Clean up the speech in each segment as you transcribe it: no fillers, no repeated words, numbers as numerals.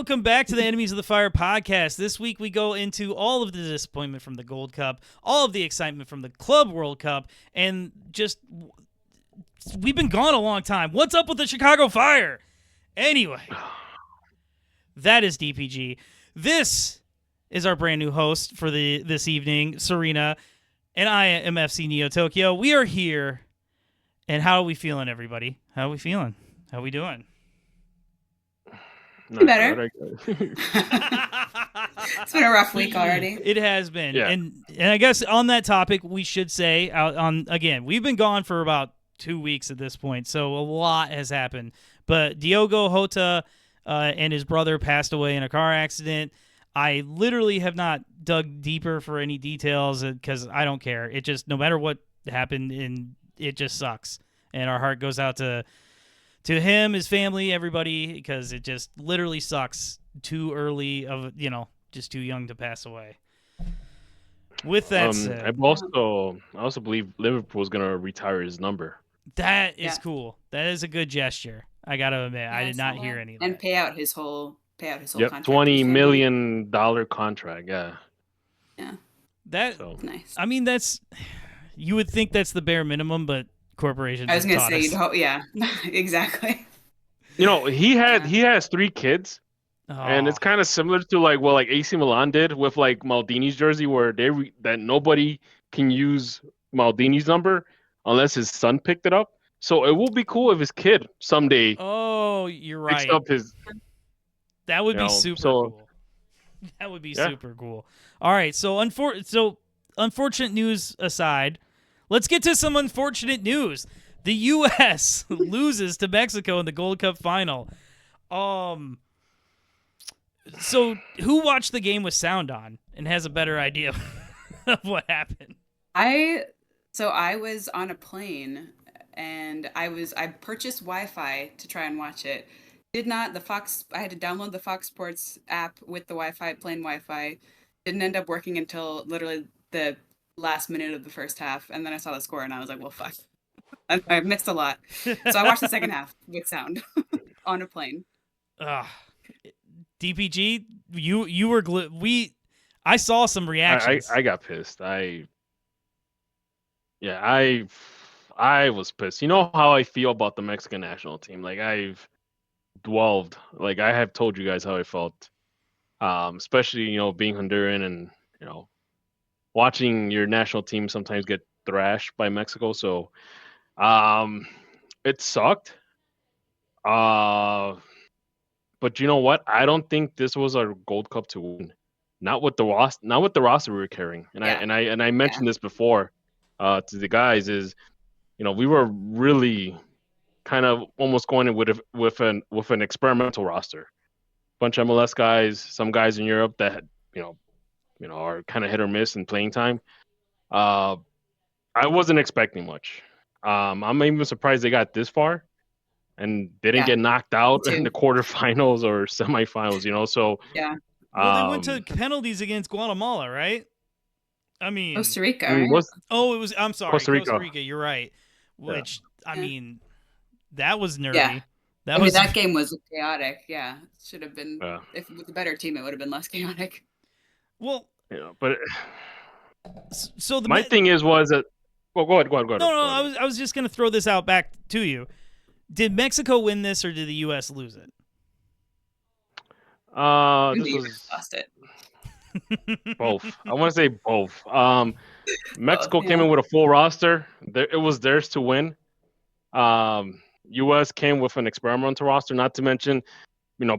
welcome back to the Enemies of the Fire podcast. This week we go into all of the disappointment from the Gold Cup, all of the excitement from the Club World Cup, and just we've been gone a long time. What's up with the Chicago Fire? Anyway, that is DPG. This is our brand new host for this evening, Serena, and I am FC Neo Tokyo. We are here, and how are we feeling, everybody? How are we feeling? How are we doing? Better. It's been a rough week already. It has been. Yeah. And I guess on that topic, we should say, again, we've been gone for about 2 weeks at this point, so a lot has happened. But Diogo Jota and his brother passed away in a car accident. I literally have not dug deeper for any details because I don't care. It just, no matter what happened, and it just sucks. And our heart goes out to him, his family, everybody, because it just literally sucks. Too early just too young to pass away. With that said, I also believe Liverpool's gonna retire his number. That is cool. That is a good gesture. I gotta admit, I did not hear any of that. And pay out his whole contract. $20 million contract. Yeah. Yeah. That's nice. I mean, you would think that's the bare minimum, but corporations. I was gonna say, yeah, exactly. He has 3 kids, and it's kind of similar to like AC Milan did with like Maldini's jersey, where that nobody can use Maldini's number unless his son picked it up. So it will be cool if his kid someday. Oh, you're right. Picks up his. That would be super cool. That would be super cool. All right, so unfortunate news aside. Let's get to some unfortunate news. The U.S. loses to Mexico in the Gold Cup final. So who watched the game with sound on and has a better idea of what happened? I was on a plane and I purchased Wi-Fi to try and watch it. I had to download the Fox Sports app with the plane Wi-Fi. Didn't end up working until literally the last minute of the first half, and then I saw the score and I was like, well, fuck. I missed a lot. So I watched the second half with sound on a plane. DPG, you were I saw some reactions. I got pissed. I was pissed. You know how I feel about the Mexican national team. Like I have told you guys how I felt. Especially, being Honduran and, watching your national team sometimes get thrashed by Mexico. So it sucked. But you know what? I don't think this was our Gold Cup to win. Not with the roster we were carrying. And I mentioned this before to the guys is, we were really kind of almost going in with an experimental roster. Bunch of MLS guys, some guys in Europe that are kind of hit or miss in playing time. I wasn't expecting much. I'm even surprised they got this far and didn't get knocked out in the quarterfinals or semifinals. So yeah. Well, they went to penalties against Guatemala, right? I mean, Costa Rica. Right? I'm sorry, Costa Rica. You're right. Which I mean, that was nerdy. Yeah. That game was chaotic. Yeah, should have been. If with a better team, it would have been less chaotic. Well, but so my thing was that. Well, go ahead. No. I was just gonna throw this out back to you. Did Mexico win this, or did the U.S. lose it? Lost it. Both. I want to say both. Mexico came in with a full roster. It was theirs to win. U.S. came with an experimental roster. Not to mention,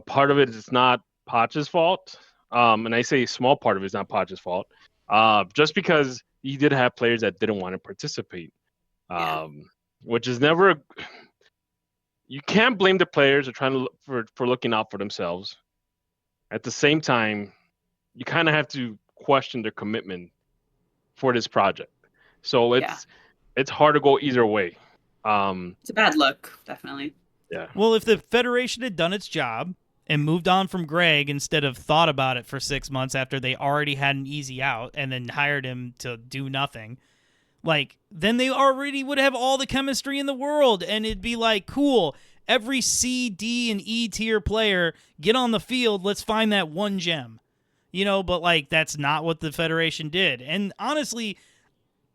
part of it is not Poch's fault. And I say a small part of it is not Poch's fault. Just because he did have players that didn't want to participate, which is never. You can't blame the players for looking out for themselves. At the same time, you kind of have to question their commitment for this project. So it's hard to go either way. It's a bad look, definitely. Yeah. Well, if the Federation had done its job and moved on from Greg instead of thought about it for 6 months after they already had an easy out and then hired him to do nothing, then they already would have all the chemistry in the world and it'd be like, cool, Every C, D, and E tier player get on the field. Let's find that one gem. But like that's not what the Federation did. And honestly,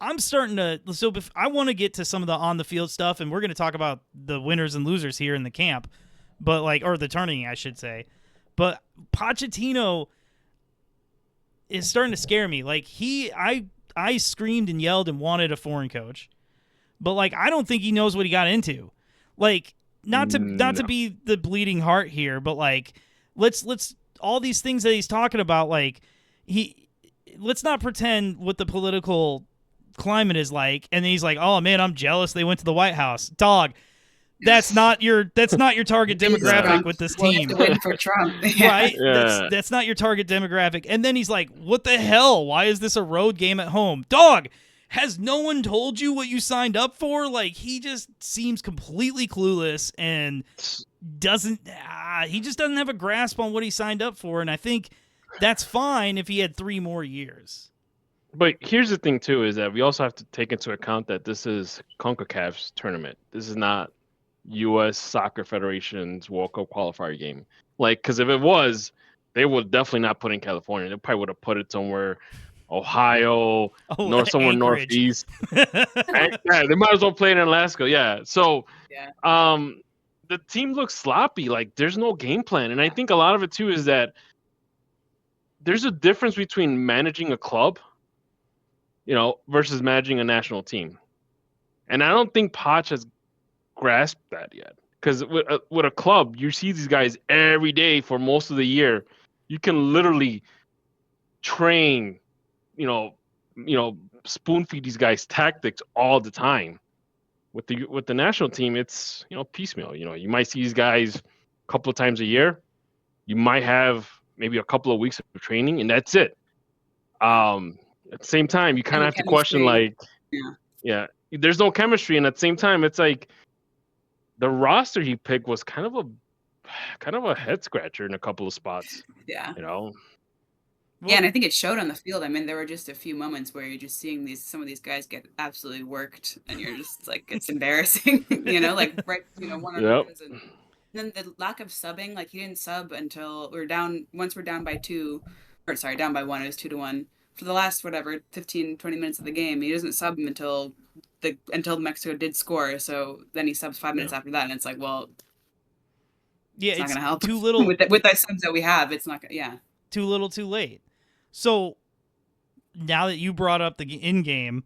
I'm starting to. So I want to get to some of the on the field stuff, and we're going to talk about the winners and losers here in the camp, or the tourney, I should say. But Pochettino is starting to scare me. Like I screamed and yelled and wanted a foreign coach, but like I don't think he knows what he got into. Like not to be the bleeding heart here, but like let's all these things that he's talking about. Like let's not pretend what the political climate is like, and then he's like, "Oh man, I'm jealous. They went to the White House." Dog, that's not your target demographic with this team. To win for Trump, right? Yeah. That's not your target demographic. And then he's like, "What the hell? Why is this a road game at home?" Dog, has no one told you what you signed up for? Like he just seems completely clueless and he just doesn't have a grasp on what he signed up for. And I think that's fine if he had 3 more years. But here's the thing, too, is that we also have to take into account that this is CONCACAF's tournament. This is not U.S. Soccer Federation's World Cup qualifier game. Like, because if it was, they would definitely not put it in California. They probably would have put it somewhere, Ohio, somewhere northeast. Yeah, they might as well play it in Alaska. Yeah. So, the team looks sloppy. Like, there's no game plan. And I think a lot of it, too, is that there's a difference between managing a club versus managing a national team. And I don't think Poch has grasped that yet. Because with a club, you see these guys every day for most of the year. You can literally train, spoon feed these guys tactics all the time. With the national team, it's piecemeal. You might see these guys a couple of times a year. You might have maybe a couple of weeks of training, and that's it. At the same time, you kind of have to question, like, there's no chemistry, and at the same time, it's like the roster he picked was kind of a head scratcher in a couple of spots. Yeah. Well, and I think it showed on the field. I mean, there were just a few moments where you're just seeing some of these guys get absolutely worked, and you're just like, it's embarrassing, like one on ones, and then the lack of subbing. Like he didn't sub until we're down. Once we're down by 2, or sorry, down by 1. It was 2-1. For the last 15, 20 minutes of the game, he doesn't sub until Mexico did score. So then he subs 5 minutes after that, and it's like, well, it's not going to help. Too little with the subs that we have. It's not. Too little, too late. So now that you brought up the in game,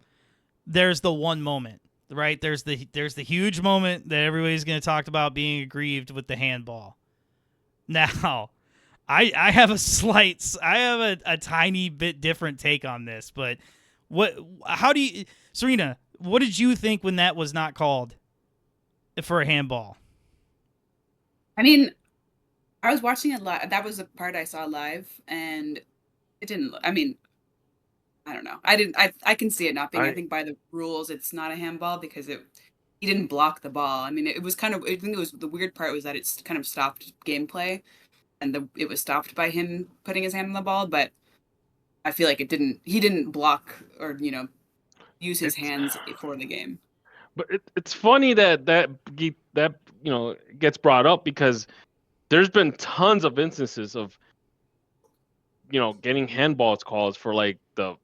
there's the one moment, right? There's the huge moment that everybody's going to talk about being aggrieved with the handball. Now, I have a tiny bit different take on this, but Serena, what did you think when that was not called for a handball? I mean, I was watching it live. That was the part I saw live, and it didn't. I mean, I don't know. I can see it not being. I think by the rules, it's not a handball because he didn't block the ball. I mean, it was kind of. I think it was the weird part was that it's kind of stopped gameplay. And it was stopped by him putting his hand on the ball, but I feel like he didn't block or, use his hands for the game. But it's funny that gets brought up because there's been tons of instances of, getting handballs calls for like the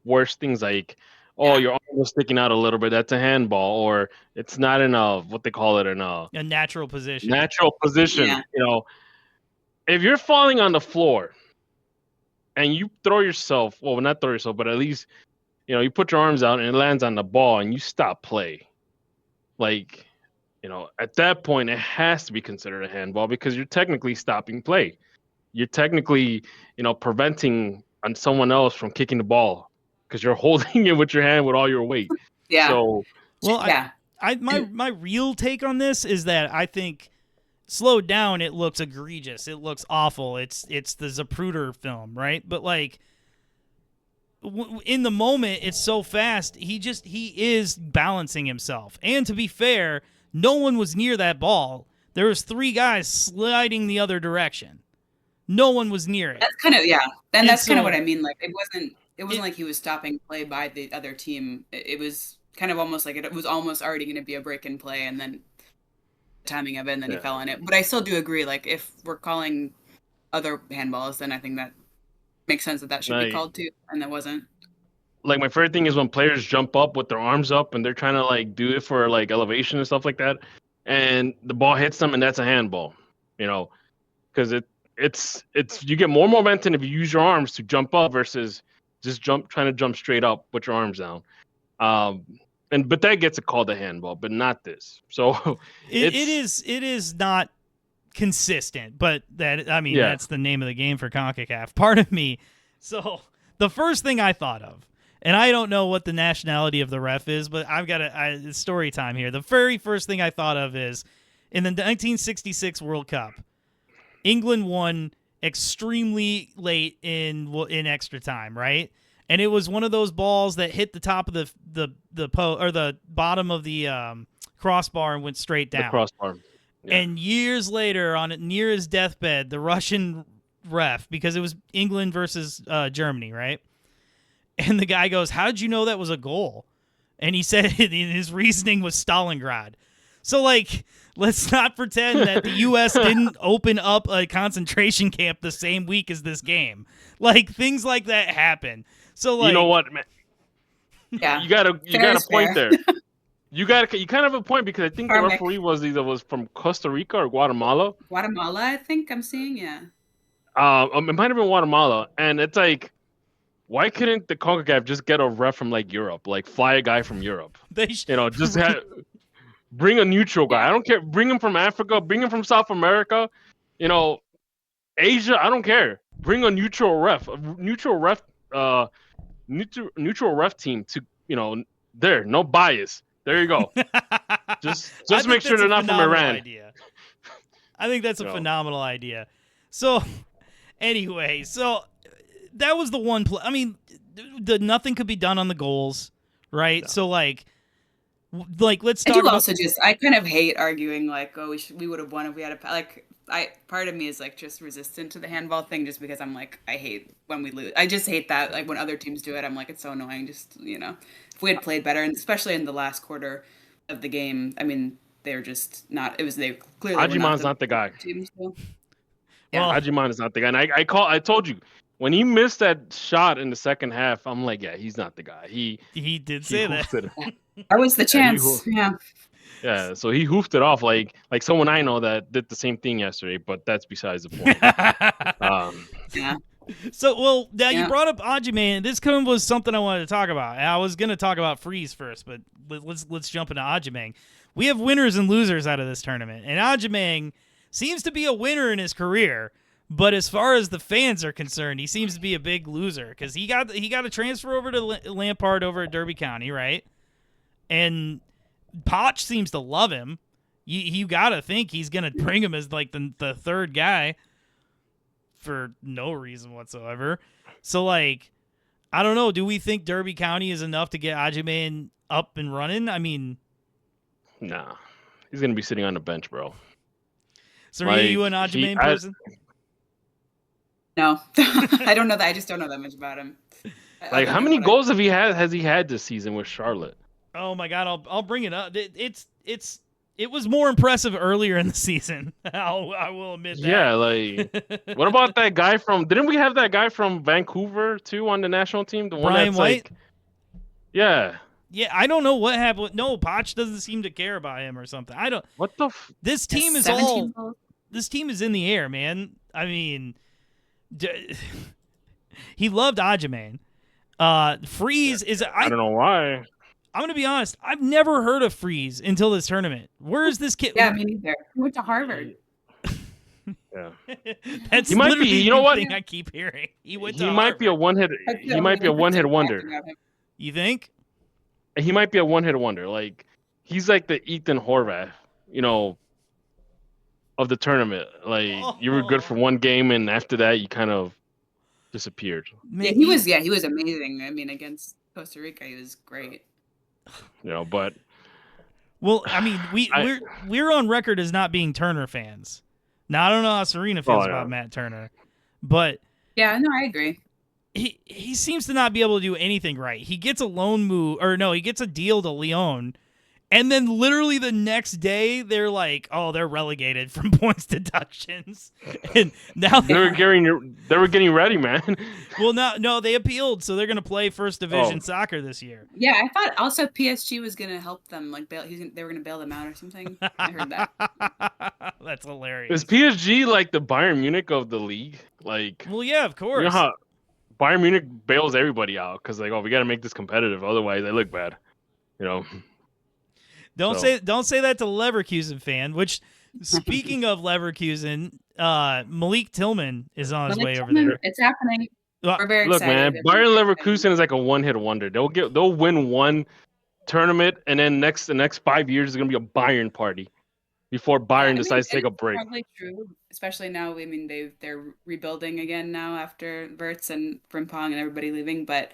worst things, like, your arm was sticking out a little bit, that's a handball, or it's not in what they call it, a natural position. Yeah. If you're falling on the floor and you throw yourself, well, not throw yourself, but at least, you put your arms out and it lands on the ball and you stop play. Like, at that point, it has to be considered a handball because you're technically stopping play. You're technically, preventing on someone else from kicking the ball because you're holding it with your hand with all your weight. Yeah. So, well, yeah. My real take on this is that I think slowed down, it looks egregious. It looks awful. It's the Zapruder film, right? But like in the moment, it's so fast. He is balancing himself. And to be fair, no one was near that ball. There was 3 guys sliding the other direction. No one was near it. That's kind of and that's kind of what I mean. Like it wasn't like he was stopping play by the other team. It was kind of almost like it was almost already going to be a break in play, and then. timing of it, and then he fell on it. But I still do agree. Like, if we're calling other handballs, then I think that makes sense that should be called too, and that wasn't. Like, my favorite thing is when players jump up with their arms up and they're trying to like do it for like elevation and stuff like that, and the ball hits them, and that's a handball. You know, because it's you get more momentum if you use your arms to jump up versus just trying to jump straight up with your arms down. But that gets a call to handball, but not this. So it is not consistent, but that's the name of the game for CONCACAF. Part of me. So the first thing I thought of, and I don't know what the nationality of the ref is, but I've got it's story time here. The very first thing I thought of is in the 1966 World Cup, England won extremely late in extra time, right? And it was one of those balls that hit the top of the bottom of the crossbar and went straight down. The crossbar. Yeah. And years later, near his deathbed, the Russian ref, because it was England versus Germany, right? And the guy goes, "How did you know that was a goal?" And he said his reasoning was Stalingrad. So, like, let's not pretend that the U.S. didn't open up a concentration camp the same week as this game. Like, things like that happen. So, like, you know what, man? Yeah, you got a point there. You kind of have a point, because I think the referee was from Costa Rica or Guatemala. Guatemala, I think I'm seeing, yeah. It might have been Guatemala, and it's like, why couldn't the CONCACAF just get a ref from like Europe, like fly a guy from Europe? Just bring a neutral guy. I don't care. Bring him from Africa. Bring him from South America. Asia. I don't care. Bring a neutral ref. Neutral ref team to there. No bias. There you go. just make sure they're not from Iran. I think that's a phenomenal idea. So, anyway, that was the one play. I mean, nothing could be done on the goals, right? No. So, like let's talk about. I kind of hate arguing like, oh, we would have won if we had part of me is like just resistant to the handball thing, just because I'm like, I hate when we lose. I just hate that, like, when other teams do it, I'm like, it's so annoying. Just, if we had played better, and especially in the last quarter of the game, I mean, they're just not. They clearly. Agyemeng's not the guy. Team, so. Yeah. Well, Agymeng is not the guy. And I told you, when he missed that shot in the second half, I'm like, yeah, he's not the guy. He did say that. That was the chance. Yeah, so he hoofed it off like someone I know that did the same thing yesterday, but that's besides the point. Yeah. So, now you brought up Agymeng. This was something I wanted to talk about. I was going to talk about Freeze first, but let's jump into Agymeng. We have winners and losers out of this tournament, and Agymeng seems to be a winner in his career, but as far as the fans are concerned, he seems to be a big loser, because he got a transfer over to Lampard over at Derby County, right? And Poch seems to love him. You got to think he's going to bring him as like the third guy for no reason whatsoever. So, like, I don't know. Do we think Derby County is enough to get Agymeng up and running? I mean, nah, he's going to be sitting on the bench, bro. So, are you an Agymeng person? No, I don't know that. I just don't know that much about him. Like, how many goals has he had this season with Charlotte? Oh my God, I'll bring it up. It was more impressive earlier in the season. I will admit that. Yeah, like, what about that guy from? Didn't we have that guy from Vancouver too on the national team? The one Brian that's White. Yeah. Yeah, I don't know what happened. No, Poch doesn't seem to care about him or something. I don't. What the? This team is This team is in the air, man. I mean, he loved Agymeng. Freeze is. I don't know why. I'm going to be honest. I've never heard of Freeze until this tournament. Where is this kid? Yeah, me neither. He went to Harvard. Yeah. That's he might be. You know what? Thing I keep hearing. He might be a one-hit. He might be a one-hit wonder. You think? He might be a one-hit wonder. Like, he's like the Ethan Horvath, of the tournament. Like, you were good for one game, and after that, you kind of disappeared. Man, he was amazing. I mean, against Costa Rica, he was great. But well, I mean, we're on record as not being Turner fans. Now, I don't know how Serena feels about Matt Turner, but yeah, no, I agree. He seems to not be able to do anything right. He gets a loan move, or no, he gets a deal to Lyon, And then literally the next day, they're like, "Oh, they're relegated from points deductions," and now they were getting ready, man. Well, no, they appealed, so they're going to play first division soccer this year. Yeah, I thought also PSG was going to help them, like they were going to bail them out or something. I heard that. That's hilarious. Is PSG like the Bayern Munich of the league? Like, well, yeah, of course. You know how Bayern Munich bails everybody out because like, oh, we got to make this competitive, otherwise they look bad. You know. Don't say that to Leverkusen fan. Which, speaking of Leverkusen, Malik Tillman is on his way over there. It's happening. We're very Look, excited. man, Bayern Leverkusen is like a one-hit wonder. They'll win one tournament, and then the next 5 years is gonna be a Bayern party before Bayern decides to take a break. Probably true, especially now. I mean, they're rebuilding again now after Wirtz and Frimpong and everybody leaving. But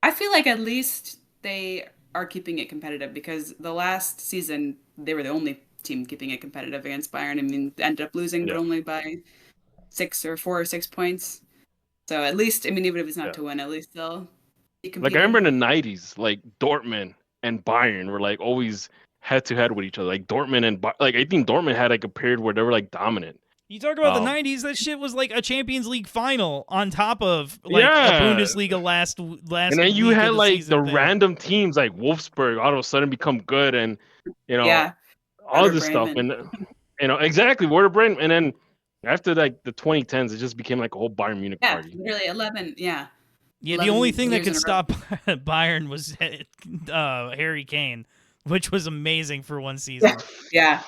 I feel like at least they are keeping it competitive, because the last season they were the only team keeping it competitive against Bayern. I mean, they ended up losing, but only by 4 or 6 points. So at least, I mean, even if it's not to win, at least they'll be competing. Like I remember in the '90s, like Dortmund and Bayern were like always head to head with each other. Like Dortmund and like I think Dortmund had like a period where they were like dominant. You talk about the '90s. That shit was like a Champions League final on top of like a Bundesliga last. And then you had like the thing. random teams like Wolfsburg all of a sudden become good, and all this stuff, and exactly Werder Bremen, and then after like the 2010s, it just became like a whole Bayern Munich party. Yeah, really 11. Yeah. Yeah, the only thing that could stop Bayern was Harry Kane, which was amazing for one season. Yeah.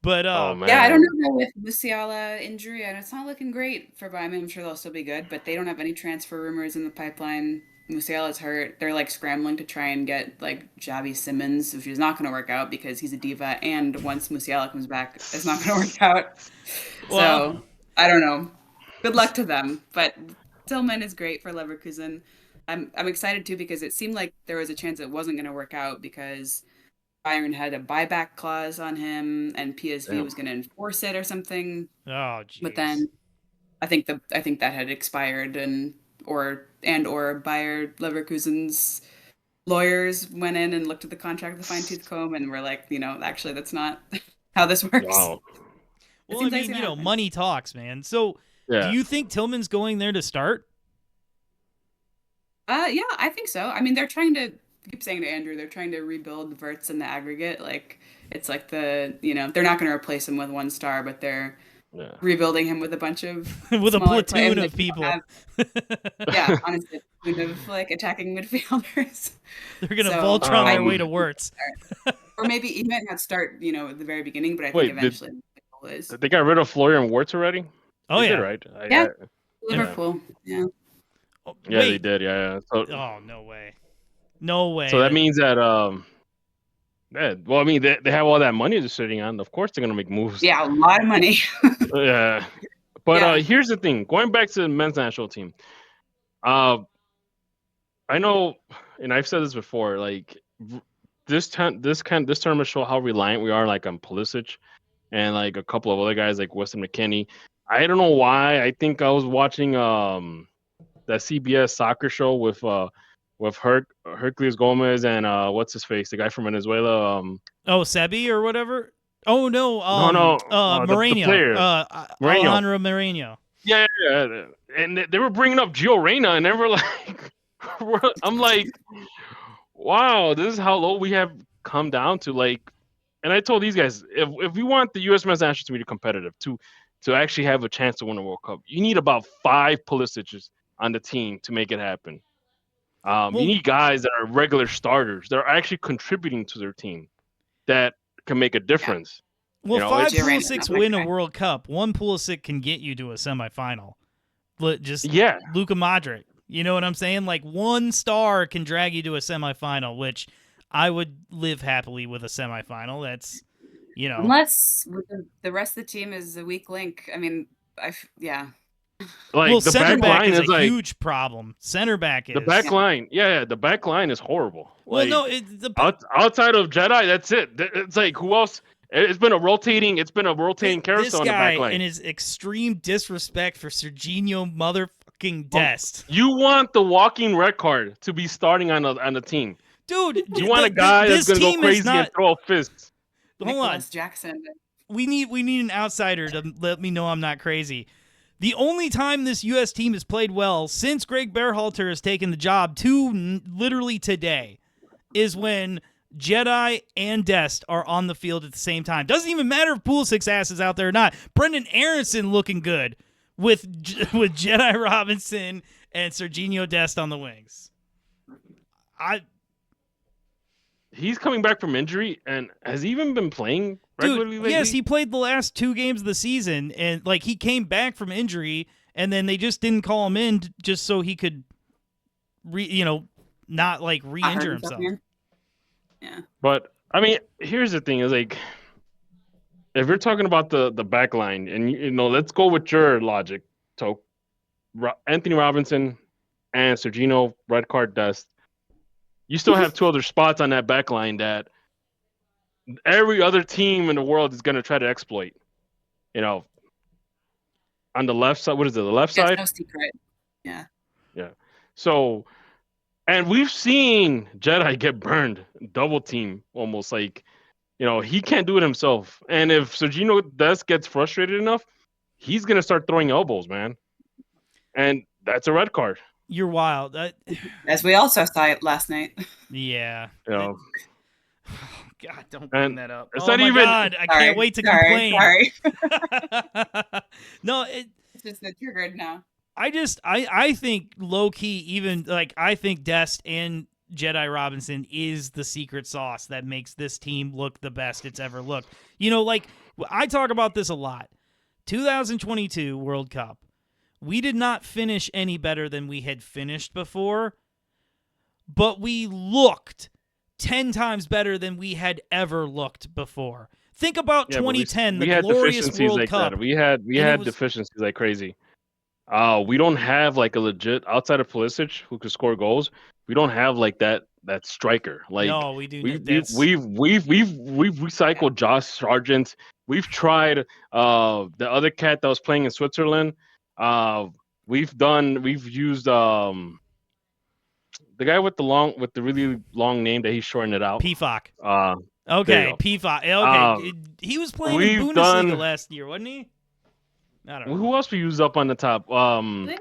But I don't know with Musiala injury, and it's not looking great for Bayern. I'm sure they'll still be good, but they don't have any transfer rumors in the pipeline. Musiala's hurt. They're like scrambling to try and get like Xavi Simons, which is not going to work out because he's a diva. And once Musiala comes back, it's not going to work out. Well, so I don't know. Good luck to them. But Tillman is great for Leverkusen. I'm excited too because it seemed like there was a chance it wasn't going to work out because Bayern had a buyback clause on him, and PSV was going to enforce it or something. Oh, geez. But then I think that had expired, or Bayer Leverkusen's lawyers went in and looked at the contract with a fine-tooth comb and were like, actually that's not how this works. Wow. Well, I mean, money talks, man. So do you think Tillman's going there to start? Yeah, I think so. I mean, they're trying to keep saying to Andrew, they're trying to rebuild Wirtz in the aggregate. Like, it's like they're not going to replace him with one star, but they're rebuilding him with a bunch of with a platoon of people. Honestly, a platoon of like attacking midfielders. They're gonna Voltron their way to Wirtz. Or maybe he might not start, at the very beginning, but I think eventually they got rid of Florian Wirtz already? Oh, they yeah. did, right? Yeah. Liverpool. Yeah. Yeah, they did. Yeah. So, no way. No way. So that means that well, I mean, they have all that money they're sitting on. Of course, they're gonna make moves. Yeah, a lot of money. Yeah, but here's the thing. Going back to the men's national team, I know, and I've said this before. Like this tournament show how reliant we are, like on Pulisic, and like a couple of other guys like Weston McKennie. I don't know why. I think I was watching that CBS soccer show with Hercules Gomez and what's his face, the guy from Venezuela. Sebi or whatever. Oh no, Moreno. Alejandro Moreno. Yeah, and they were bringing up Gio Reyna, and they were like, I'm like, wow, this is how low we have come down to. Like, and I told these guys, if we want the U.S. men's national team to be competitive, to actually have a chance to win a World Cup, you need about 5 Pulisic's on the team to make it happen. You need guys that are regular starters. They're actually contributing to their team that can make a difference. Well, 5 Pulisic win a World Cup. 1 Pulisic can get you to a semifinal. Luka Modric. You know what I'm saying? Like 1 star can drag you to a semifinal, which I would live happily with a semifinal. That's, unless the rest of the team is a weak link. I mean, Like the center back line is a huge problem. Center back is the back line. Yeah, the back line is horrible. Well, like, outside of Jedi, that's it. It's like who else? It's been a rotating carousel on the back line. This guy and his extreme disrespect for Serginho motherfucking Dest. You want the walking red card to be starting on the team. Dude, you want a guy that's gonna go crazy and throw a fist. Hold Nicholas on. Jackson. We need an outsider to let me know I'm not crazy. The only time this U.S. team has played well since Greg Berhalter has taken the job to literally today is when Jedi and Dest are on the field at the same time. Doesn't even matter if Pulisic's ass is out there or not. Brendan Aronson looking good with Jedi Robinson and Serginho Dest on the wings. He's coming back from injury, and has he even been playing regularly lately? Yes, he played the last 2 games of the season, and like he came back from injury, and then they just didn't call him in just so he could, not like re-injure himself. Yeah. But I mean, here's the thing: is like, if you're talking about the back line, and let's go with your logic, Toke. Anthony Robinson and Serginho, red card Dest. You still have 2 other spots on that back line that every other team in the world is going to try to exploit. On the left side, what is it? The left side? No secret. Yeah. Yeah. So, and we've seen Jedi get burned, double team, almost like, he can't do it himself. And if Serginho Dest gets frustrated enough, he's going to start throwing elbows, man. And that's a red card. You're wild. As we also saw it last night. Yeah. God, don't bring that up. It's oh not my even. God, I can't wait to complain. Sorry. No, it's just triggered now. I think low key, even like I think Dest and Jedi Robinson is the secret sauce that makes this team look the best it's ever looked. Like I talk about this a lot. 2022 World Cup. We did not finish any better than we had finished before, but we looked 10 times better than we had ever looked before. Think about 2010, the glorious World Cup. We had deficiencies like crazy. We don't have like a legit outside of Pulisic who could score goals. We don't have like that striker. Like no, we do. We've recycled Josh Sargent. We've tried the other cat that was playing in Switzerland. We've used the guy with the really long name that he shortened it out. PFOC. Okay, PFOC. Okay, he was playing in Bundesliga last year, wasn't he? I don't know. Who else we used up on the top?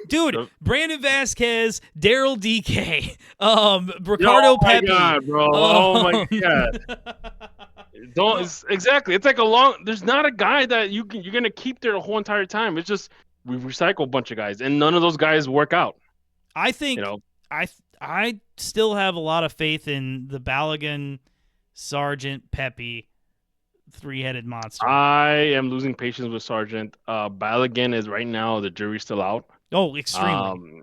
Dude, Brandon Vasquez, Daryl DK, Ricardo Pepe. God, bro. Oh my God. Exactly. It's like there's not a guy that you're gonna keep there the whole entire time. It's just we recycle a bunch of guys, and none of those guys work out. I think I still have a lot of faith in the Balogun, Sargent, Pepe, 3-headed monster. I am losing patience with Sargent. Balogun is right now the jury's still out. Oh, extremely.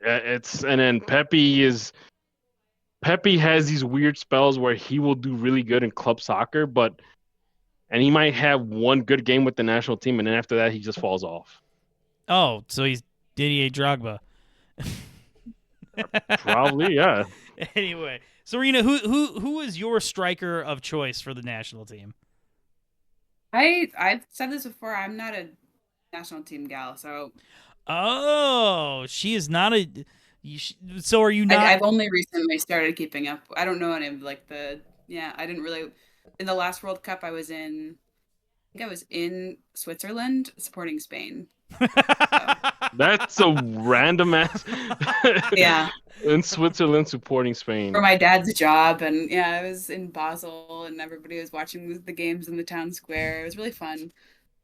And then Pepe has these weird spells where he will do really good in club soccer, and he might have one good game with the national team, and then after that he just falls off. Oh, so he's Didier Drogba. Probably, yeah. Anyway, Serena, who is your striker of choice for the national team? I've said this before. I'm not a national team gal, so. Oh, she is not a. So are you not? I've only recently started keeping up. I don't know any of I didn't really. In the last World Cup, I think I was in Switzerland supporting Spain. That's a random ass. Yeah. In Switzerland supporting Spain. For my dad's job, and I was in Basel, and everybody was watching the games in the town square. It was really fun.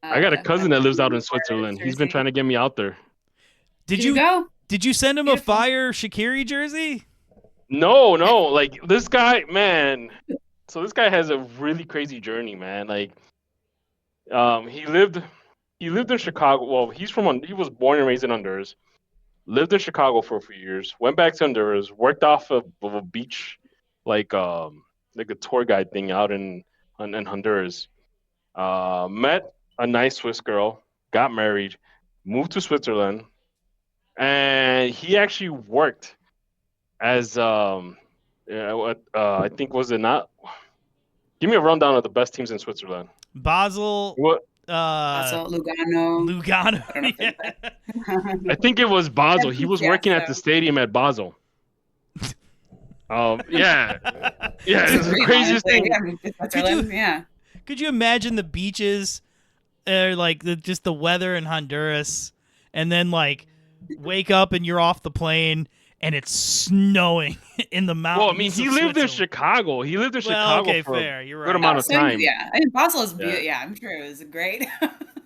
I got a cousin that lives out in Switzerland. He's been trying to get me out there. Did you go? Did you send him Beautiful. a fire Shaqiri jersey? No. Like this guy, man. So this guy has a really crazy journey, man. Like, he lived in Chicago. Well, he was born and raised in Honduras. Lived in Chicago for a few years. Went back to Honduras. Worked off of a beach, like a tour guide thing out in Honduras. Met a nice Swiss girl. Got married. Moved to Switzerland. And he actually worked as I think, was it not? Give me a rundown of the best teams in Switzerland. Basel. What? Basel, Lugano. Yeah. I think it was Basel. He was working at the stadium at Basel. Yeah, it's the Dream, craziest honestly. thing. Yeah, Switzerland, yeah. Could you imagine the beaches, like just the weather in Honduras, and then like wake up and you're off the plane and it's snowing in the Well, I mean, mountains he of lived in Switzerland? Chicago. He lived in Well, Chicago okay, for a fair. You're good right. amount of So time. yeah, I mean, Basel is Yeah. beautiful. Yeah, I'm sure it was great.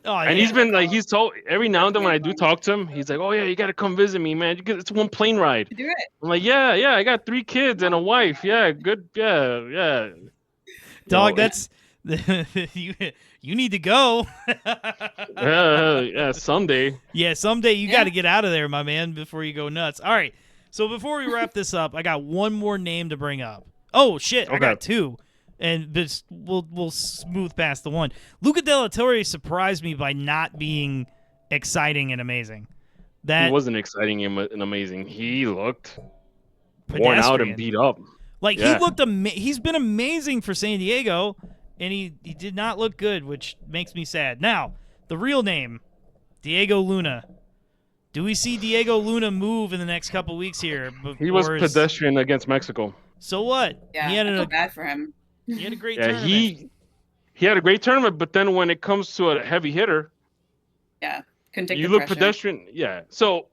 Oh And yeah. he's been like, all he's told every now and then when I do European talk to him, he's like, "Oh yeah, you got to come visit me, man. It's one plane ride." to do it. I'm like, "Yeah, yeah, I got 3 kids and a wife. Yeah, good. Yeah, yeah." You Dog, know, that's you. You need to go. yeah, someday. Yeah, someday you Yeah. got to get out of there, my man, before you go nuts. All right. So before we wrap this up, I got one more name to bring up. Oh shit, I Okay. got two, and this we'll smooth past the one. Luca De La Torre surprised me by not being exciting and amazing. He That wasn't exciting and amazing. He looked worn out and pedestrian. beat up. Like Yeah. he looked he's been amazing for San Diego, and he did not look good, which makes me sad. Now, the real name, Diego Luna. Do we see Diego Luna move in the next couple weeks here? He was Or pedestrian against Mexico. So what? Yeah, he had I feel a bad for him. he had a great Yeah, tournament. he had a great tournament, but then when it comes to a heavy hitter, Yeah, couldn't take you the look pressure. pedestrian. Yeah. So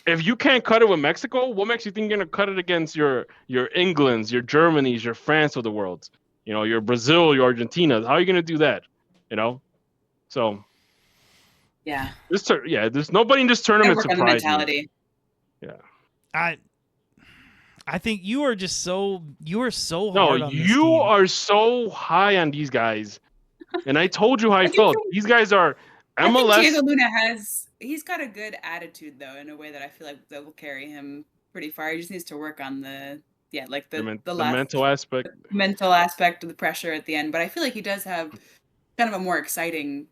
if you can't cut it with Mexico, what makes you think you're gonna cut it against your Englands, your Germanys, your France of the world? You know, your Brazil, your Argentina. How are you gonna do that? You know. So Yeah, there's nobody in this gotta tournament work on the surprised me. mentality. Yeah. I think you are so No, hard on this you team. are so high on these guys, and I told you how I I think felt. so. These guys are I think Diego MLS. Luna he's got a good attitude though, in a way that I feel like that will carry him pretty far. He just needs to work on the The last mental aspect. mental aspect of the pressure at the end. But I feel like he does have kind of a more exciting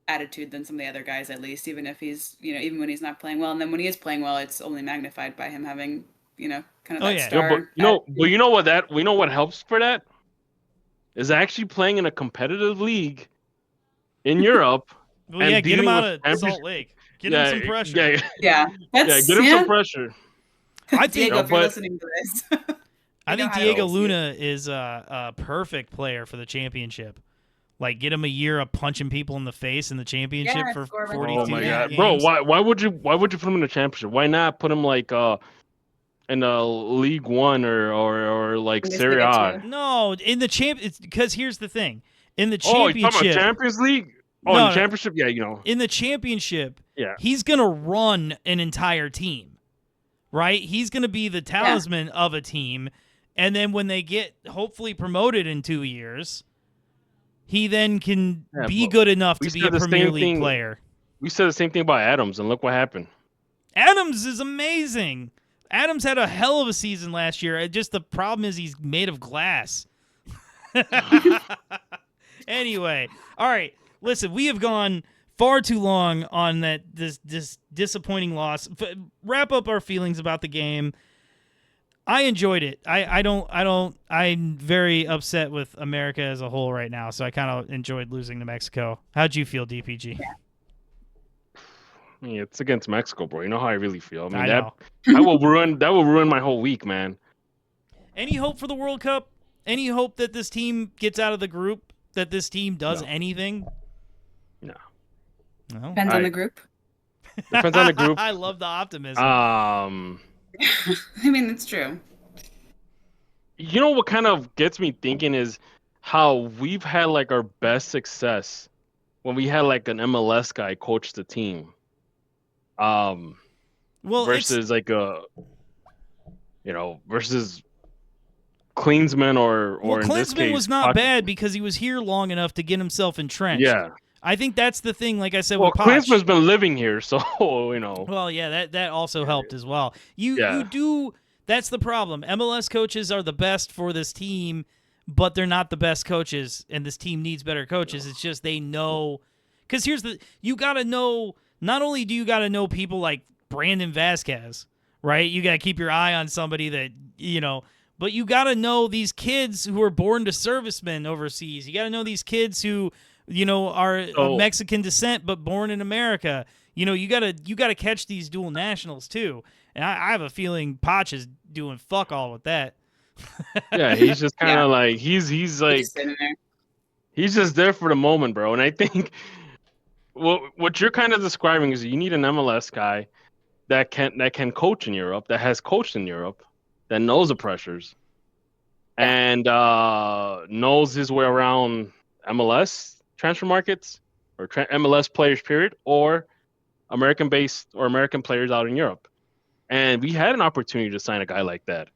attitude than some of the other guys, at least, even if he's even when he's not playing well. And then when he is playing well, it's only magnified by him having, kind of Oh, that yeah. Yeah, star. but you know what we know what helps for that is actually playing in a competitive league in Europe. Well, and yeah, get him dealing out with of championship- Salt Lake. Get him some pressure. Yeah, Yeah, that's get him some pressure. I think Diego, No, if you're but- listening to this, I you know think how to Diego use you. Luna is a perfect player for the championship. Like, get him a year of punching people in the face in the championship Yeah, for score a bunch 42 Oh my Yeah. god, bro! games. Why would you put him in the championship? Why not put him like in a League One or like Serie Bundesliga A? too. No, in the It's because here's the thing. In the Oh, you talking about championship, Champions League? Oh, No, in no. the championship, yeah, in the championship, yeah. he's gonna run an entire team, right? He's gonna be the talisman of a team, and then when they get hopefully promoted in 2 years, he then can Yeah, be but good enough we to be said a the Premier same League thing. player. We said the same thing about Adams, and look what happened. Adams is amazing. Adams had a hell of a season last year. Just the problem is he's made of glass. Anyway, all right. Listen, we have gone far too long on this disappointing loss. Wrap up our feelings about the game. I enjoyed it. I'm very upset with America as a whole right now, so I kind of enjoyed losing to Mexico. How'd you feel, DPG? I mean, it's against Mexico, bro. You know how I really feel. I mean, I that know. that will ruin my whole week, man. Any hope for the World Cup? Any hope that this team gets out of the group? That this team does No. anything? No. No. Depends on the group. Depends on the group. I love the optimism. I mean, it's true. You know what kind of gets me thinking is how we've had like our best success when we had like an MLS guy coach the team. Well, Versus like versus Klinsmann or in this Klinsmann case was not Poch- bad because he was here long enough to get himself entrenched. Yeah. I think that's the thing. Like I said, Well, with Poch. Klinsmann's been living here, so you know. Well, yeah, that also helped as well. You Yeah. do. That's the problem. MLS coaches are the best for this team, but they're not the best coaches, and this team needs better coaches. It's just they know. Because you got to know. Not only do you got to know people like Brandon Vasquez, right? You got to keep your eye on somebody that but you got to know these kids who are born to servicemen overseas. You got to know these kids who are of Mexican descent but born in America. You got to catch these dual nationals too. And I have a feeling Poch is doing fuck all with that. Yeah, he's just kind of like he's like just sitting there. he's just there for the moment, bro. And I think what you're kind of describing is you need an MLS guy that can coach in Europe, that has coached in Europe, that knows the pressures, and knows his way around MLS transfer markets or MLS players, period, or American-based or American players out in Europe. And we had an opportunity to sign a guy like that.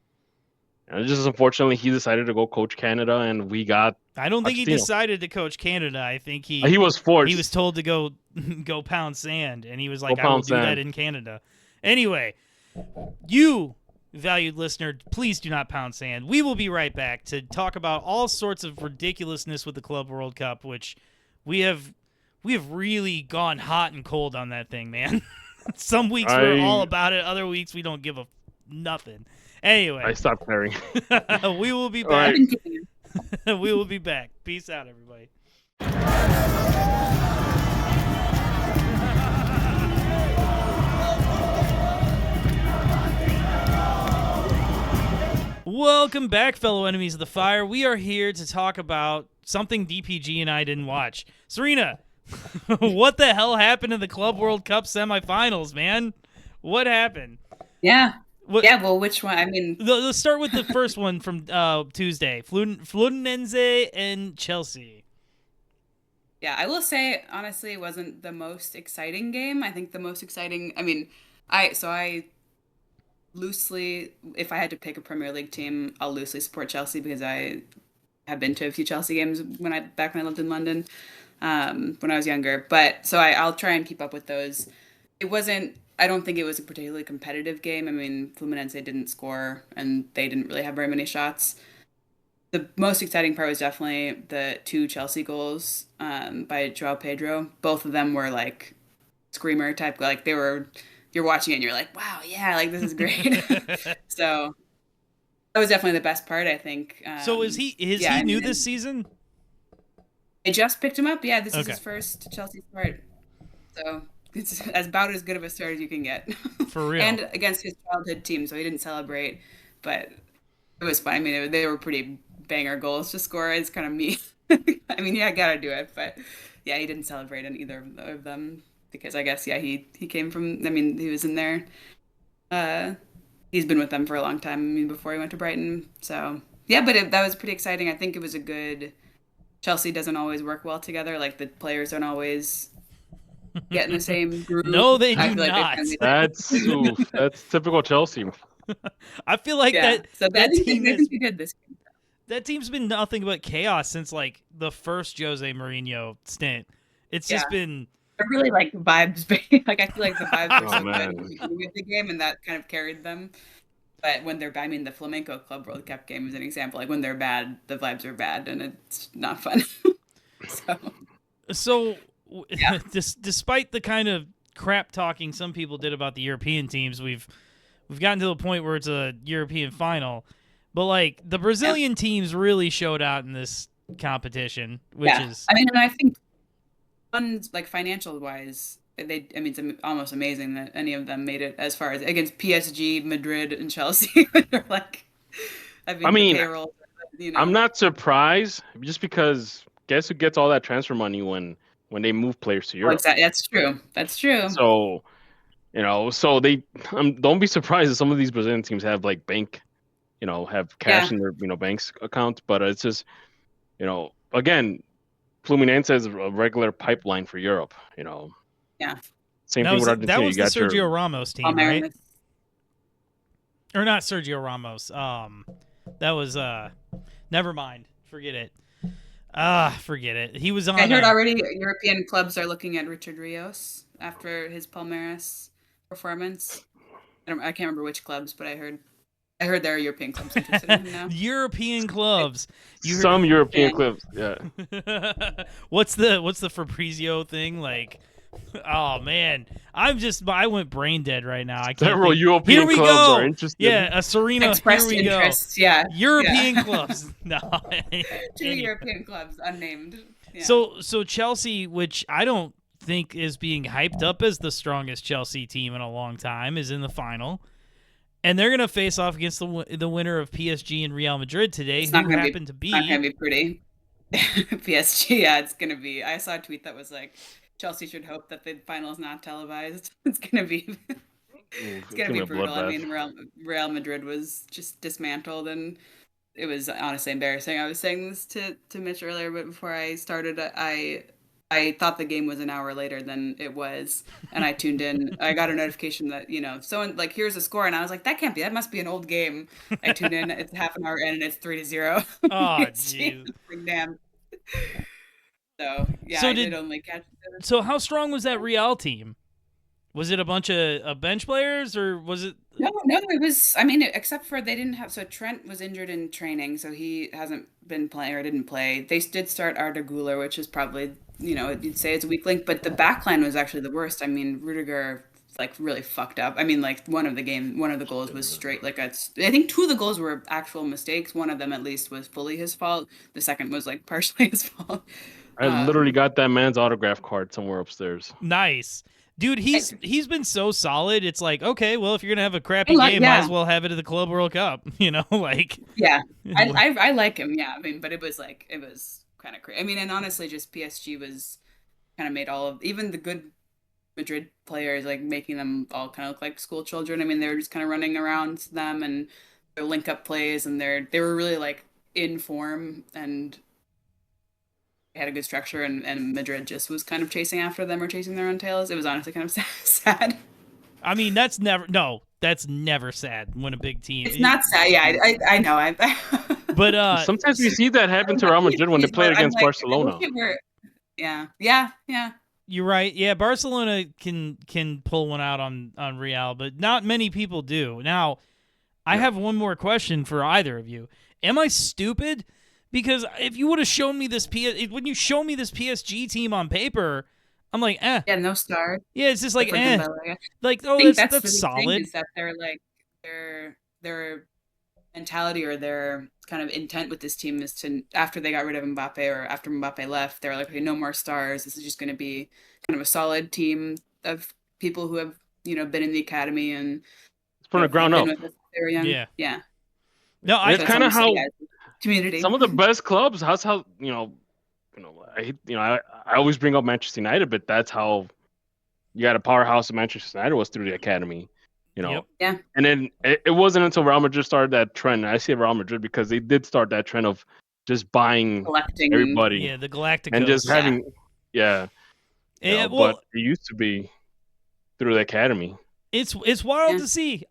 And just unfortunately, he decided to go coach Canada, and we got. I don't think he Pochettino. decided to coach Canada. I think He was forced. He was told to go pound sand, and he was like, Go "I will pound do that sand." in Canada." Anyway, you valued listener, please do not pound sand. We will be right back to talk about all sorts of ridiculousness with the Club World Cup, which we have really gone hot and cold on that thing, man. Some weeks we're all about it, other weeks we don't give a nothing. Anyway, I stopped caring. we will be All back. right. We will be back. Peace out, everybody. Welcome back, fellow enemies of the fire. We are here to talk about something DPG and I didn't watch. Serena, what the hell happened in the Club World Cup semifinals, man? What happened? Yeah. Well, which one? I mean, let's start with the first one from Tuesday. Fluminense and Chelsea. Yeah, I will say, honestly, it wasn't the most exciting game. I think the most exciting, I loosely, if I had to pick a Premier League team, I'll loosely support Chelsea because I have been to a few Chelsea games back when I lived in London when I was younger. But so I'll try and keep up with those. I don't think it was a particularly competitive game. I mean, Fluminense didn't score and they didn't really have very many shots. The most exciting part was definitely the 2 Chelsea goals by João Pedro. Both of them were like screamer type, like you're watching it and you're like, wow, yeah, like this is great. So that was definitely the best part, I think. So is he new this season? I just picked him up. Yeah, this is his first Chelsea start. So it's about as good of a start as you can get. For real. And against his childhood team, so he didn't celebrate, but it was fun. I mean, they were pretty banger goals to score. It's kind of me. I mean, yeah, I gotta do it, but yeah, he didn't celebrate in either of them because I guess, yeah, he came from, I mean, he was in there. He's been with them for a long time, I mean, before he went to Brighton. So, yeah, but that was pretty exciting. I think it was a good, Chelsea doesn't always work well together. Like, the players don't always get in the same group. No, they do not. That's typical Chelsea. I feel like that team is good this game. That team's been nothing but chaos since like the first Jose Mourinho stint. It's just been really like vibes. Like I feel like the vibes are so good with the game, and that kind of carried them. But when they're bad, I mean, the Flamenco Club World Cup game is an example. Like when they're bad, the vibes are bad, and it's not fun. So despite the kind of crap talking some people did about the European teams, we've gotten to the point where it's a European final. But like the Brazilian teams really showed out in this competition, which is. I mean, and I think, like financial wise, it's almost amazing that any of them made it as far as against PSG, Madrid, and Chelsea. They're like, I mean, payroll, I'm not surprised just because guess who gets all that transfer money when they move players to Europe? That's true. That's true. So, so they don't be surprised if some of these Brazilian teams have like bank. Have cash in their, bank's account, but it's just, again, Fluminense has a regular pipeline for Europe, Yeah. Same thing with Argentina. That was the Sergio Ramos team, Omar, right? Or not Sergio Ramos. That was, never mind. Forget it. Forget it. He was on. I heard already European clubs are looking at Richard Rios after his Palmeiras performance. I can't remember which clubs, but I heard there are European clubs interested in him now. European clubs. Some European clubs, yeah. What's the Fabrizio thing like? Oh man, I went brain dead right now. I can't. Several European clubs are interested. Yeah, a Serena. Expressed here we interest. Go. Yeah. European clubs. No. 2 European clubs unnamed. Yeah. So Chelsea, which I don't think is being hyped up as the strongest Chelsea team in a long time, is in the final. And they're gonna face off against the winner of PSG and Real Madrid today, It's who happened to be. Not gonna be pretty. PSG, yeah, it's gonna be. I saw a tweet that was like, Chelsea should hope that the final is not televised. It's gonna be. It's gonna be brutal. I mean, Real Madrid was just dismantled, and it was honestly embarrassing. I was saying this to Mitch earlier, but before I started, I thought the game was an hour later than it was, and I tuned in. I got a notification that someone like, here's a score, and I was like, that can't be. That must be an old game. I tuned in. It's half an hour in, and it's 3-0. Oh, jeez. Damn. So yeah, I did only catch it. So how strong was that Real team? Was it a bunch of bench players, or was it? No, it was. I mean, except for they didn't have. So Trent was injured in training, so he hasn't been playing or didn't play. They did start Arda Güler, which is probably you'd say it's a weak link, but the backline was actually the worst. I mean, Rudiger like really fucked up. I mean, like one of the goals was straight I think 2 of the goals were actual mistakes. One of them at least was fully his fault. The second was like partially his fault. I literally got that man's autograph card somewhere upstairs. Nice. Dude, he's been so solid. It's like, okay, well, if you're gonna have a crappy game, might as well have it at the Club World Cup. Like. Yeah, I like him. Yeah, I mean, but it was kind of crazy. I mean, and honestly, just PSG was kind of made all of even the good Madrid players, like making them all kind of look like school children. I mean, they were just kind of running around them and their link up plays, and they were really like in form and had a good structure, and Madrid just was kind of chasing after them or chasing their own tails. It was honestly kind of sad. I mean, that's never sad when a big team. It's not sad. Yeah, I know. But sometimes we see that happen to Real Madrid when they played against Barcelona. Yeah. You're right. Yeah, Barcelona can pull one out on Real, but not many people do. Now, I have one more question for either of you. Am I stupid? Because if you would have shown me when you show me this PSG team on paper, I'm like, eh. Yeah, no star. Yeah, it's just like, eh. Dembele. Like, that's solid. Is that they're like their mentality or their kind of intent with this team is to, after they got rid of Mbappe or after Mbappe left, they're like, okay, no more stars. This is just going to be kind of a solid team of people who have been in the academy and from the ground up. They're young. Yeah. No, it's kind of how. Community. Some of the best clubs. That's how I always bring up Manchester United, but that's how you got a powerhouse of Manchester United was through the academy. Yep. Yeah. And then it wasn't until Real Madrid started that trend. I say Real Madrid because they did start that trend of just buying everybody. Yeah, the Galacticos. And just having, but it used to be through the academy. It's wild to see.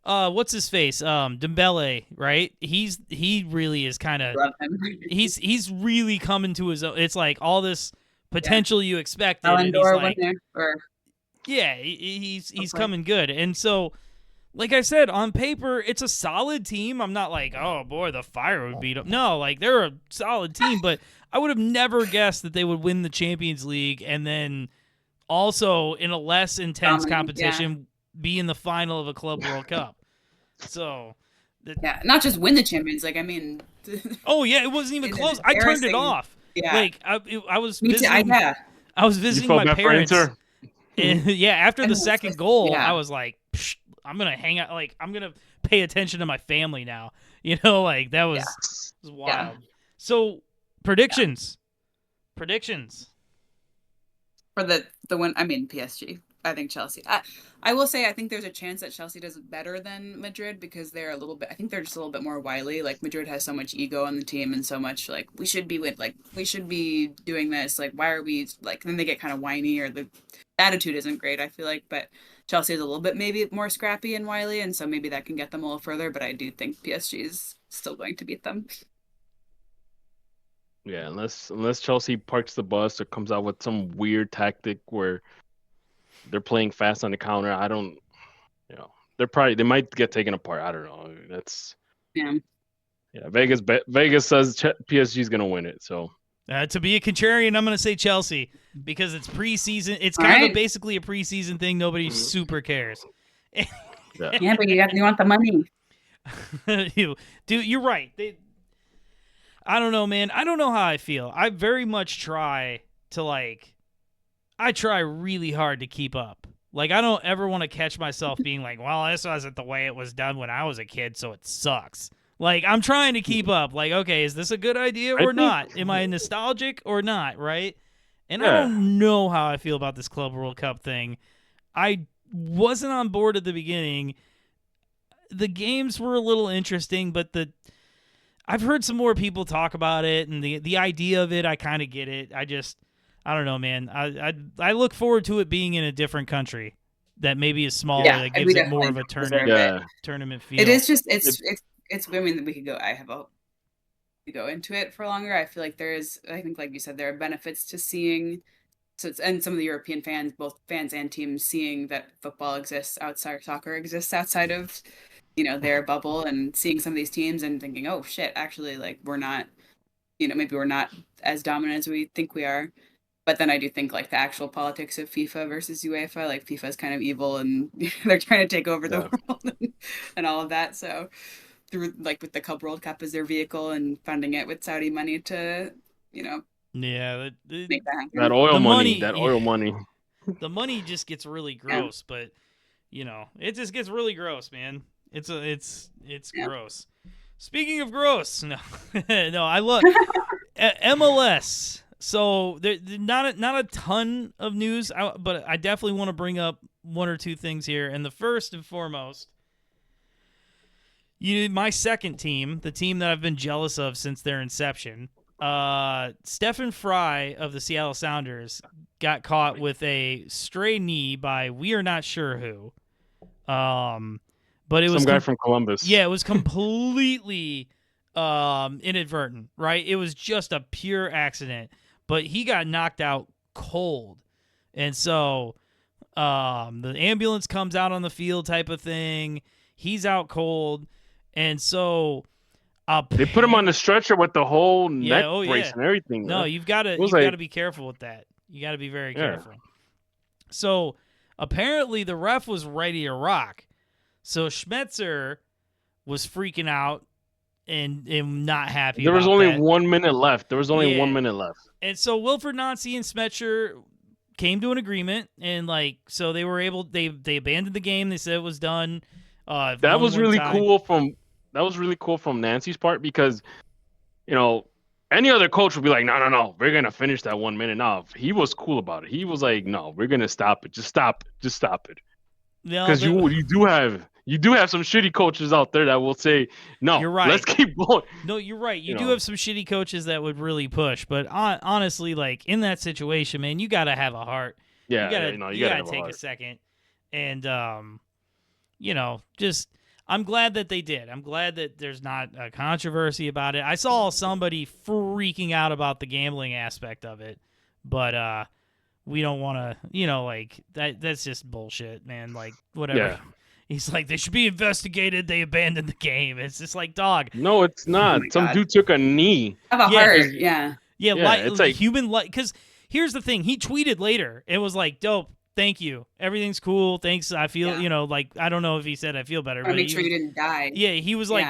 What's his face? Dembele, right? He really is kind of he's really coming to his own. It's like all this potential you expected. And he's coming good. And so, like I said, on paper, it's a solid team. I'm not like, oh boy, the Fire would beat them. No, like they're a solid team, but I would have never guessed that they would win the Champions League and then also in a less intense competition be in the final of a Club World Cup. So, not just win the Champions League. I mean, oh yeah, it wasn't even close. I turned it off. Yeah, like I was visiting. I was visiting my parents. And, after the second goal, I was like, I'm gonna hang out. Like I'm gonna pay attention to my family now. Like that was wild. Yeah. So predictions for the win. I mean, PSG. I think Chelsea. I will say I think there's a chance that Chelsea does better than Madrid because they're a little bit. I think they're just a little bit more wily. Like Madrid has so much ego on the team and so much like we should be doing this. Like why are we like? Then they get kind of whiny or the attitude isn't great. I feel like, but Chelsea is a little bit maybe more scrappy and wily, and so maybe that can get them a little further. But I do think PSG is still going to beat them. Yeah, unless Chelsea parks the bus or comes out with some weird tactic where they're playing fast on the counter. I don't, they might get taken apart. I don't know. That's Vegas says PSG is gonna win it. So to be a contrarian, I'm gonna say Chelsea because it's preseason. It's kind of basically a preseason thing. Nobody super cares. But you want the money. Dude, you're right. I don't know, man. I don't know how I feel. I very much try to I try really hard to keep up. Like, I don't ever want to catch myself being like, well, this wasn't the way it was done when I was a kid, so it sucks. Like, I'm trying to keep up. Like, okay, is this a good idea or not? Am I nostalgic or not, right? And I don't know how I feel about this Club World Cup thing. I wasn't on board at the beginning. The games were a little interesting, but I've heard some more people talk about it, and the idea of it, I kind of get it. I don't know, man. I look forward to it being in a different country that maybe is smaller, that gives it more of a tournament feel. It is just it's. I mean, we could go. We go into it for longer. I feel like I think, like you said, there are benefits to seeing. And some of the European fans, both fans and teams, seeing that football exists outside, soccer exists outside of, their bubble, and seeing some of these teams and thinking, oh shit, actually, like, we're not, maybe we're not as dominant as we think we are. But then I do think, like, the actual politics of FIFA versus UEFA, like, FIFA is kind of evil and they're trying to take over the world and all of that. So through, like, with the Club World Cup as their vehicle and funding it with Saudi money to, yeah, make that happen. That oil money. The money just gets really gross, but it just gets really gross, man. It's gross. Speaking of gross, no, I love MLS. So there's not a ton of news, but I definitely want to bring up one or two things here. And the first and foremost, my second team, the team that I've been jealous of since their inception, Stefan Frei of the Seattle Sounders got caught with a stray knee by we are not sure who. But it was some guy from Columbus. Yeah, it was completely inadvertent, right? It was just a pure accident. But he got knocked out cold. And so the ambulance comes out on the field type of thing. He's out cold. And so they put him on the stretcher with the whole neck brace and everything. No, you've got to be careful with that. You got to be very careful. So apparently the ref was ready to rock. So Schmetzer was freaking out and not happy. There was only that. 1 minute left. One minute left. And so Wilfred Nancy and Schmetzer came to an agreement, and so they were able. They abandoned the game. They said it was done. That was really cool from Nancy's part, because any other coach would be like, no, we're gonna finish that 1 minute. No, he was cool about it. He was like, no, we're gonna stop it. Just stop it. Because you do have some shitty coaches out there that will say, no, you're right. Let's keep going. No, you're right. You do have some shitty coaches that would really push. But honestly, like, in that situation, man, you got to have a heart. Yeah, you got to take a second. And, just I'm glad that they did. I'm glad that there's not a controversy about it. I saw somebody freaking out about the gambling aspect of it. But we don't want to, that's just bullshit, man. Like, whatever. Yeah. He's like, they should be investigated. They abandoned the game. It's just like, dog. No, it's not. Some dude took a knee. Have a heart, yeah. It's like human life. Because here's the thing. He tweeted later. It was like, dope. Thank you. Everything's cool. Thanks. I feel, I don't know if he said I feel better. But make sure you didn't die. Yeah, he was like,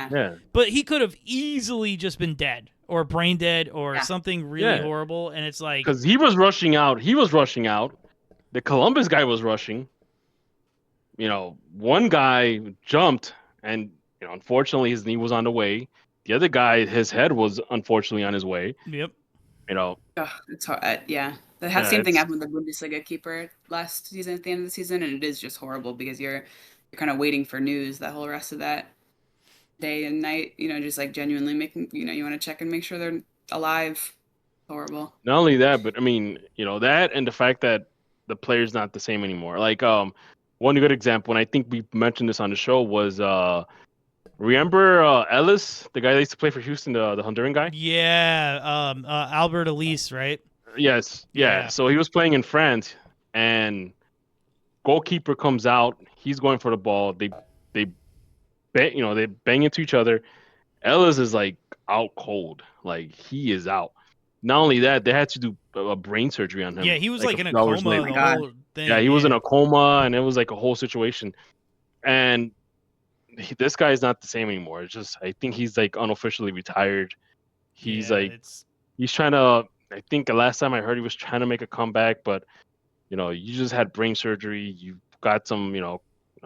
but he could have easily just been dead or brain dead or something really horrible. And it's like, because he was rushing out. The Columbus guy was rushing. One guy jumped, and unfortunately his knee was on the way. The other guy, his head was unfortunately on his way. Yep. It's hard. The same thing happened with the Bundesliga keeper last season at the end of the season, and it is just horrible because you're kind of waiting for news that whole rest of that day and night. Just like genuinely making you want to check and make sure they're alive. Horrible. Not only that, but I mean, that and the fact that the player's not the same anymore. Like one good example, and I think we mentioned this on the show, was remember Ellis, the guy that used to play for Houston, the Honduran guy? Yeah, Albert Ellis, right? Yes, yeah. So he was playing in France, and goalkeeper comes out. He's going for the ball. They bang into each other. Ellis is like out cold, like he is out. Not only that, they had to do a brain surgery on him. Yeah, he was like in a coma. The whole thing. Yeah, he was in a coma, and it was like a whole situation. And this guy is not the same anymore. It's just, I think he's like unofficially retired. He's he's trying to. I think the last time I heard, he was trying to make a comeback, but you just had brain surgery. You got some,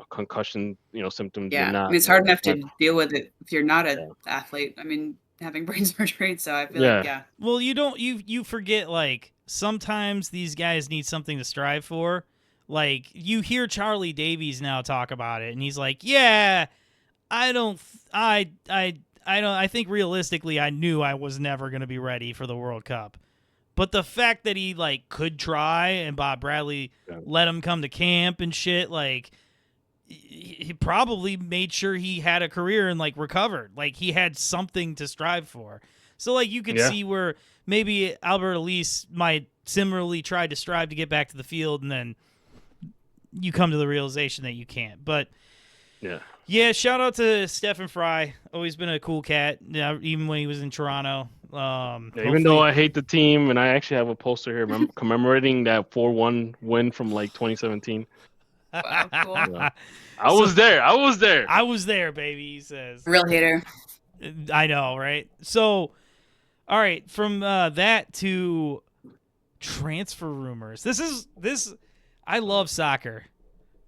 concussion, symptoms. Yeah, You're not. I mean, it's hard enough to deal with it if you're not an athlete. I mean, having brain surgery, so I feel like, yeah. Well, you forget, like, sometimes these guys need something to strive for. Like, you hear Charlie Davies now talk about it, and he's like, yeah, I think realistically I knew I was never going to be ready for the World Cup. But the fact that he, like, could try, and Bob Bradley let him come to camp and shit, like, he probably made sure he had a career and, like, recovered. Like, he had something to strive for. So, like, you could see where maybe Albert Elise might similarly try to strive to get back to the field, and then you come to the realization that you can't. But yeah, shout out to Stefan Frei. Always been a cool cat, even when he was in Toronto. Even though I hate the team, and I actually have a poster here commemorating that 4-1 win from, like, 2017. Wow, cool. I was there. I was there, baby, he says. Real hater. I know, right? So, all right, from that to transfer rumors. I love soccer,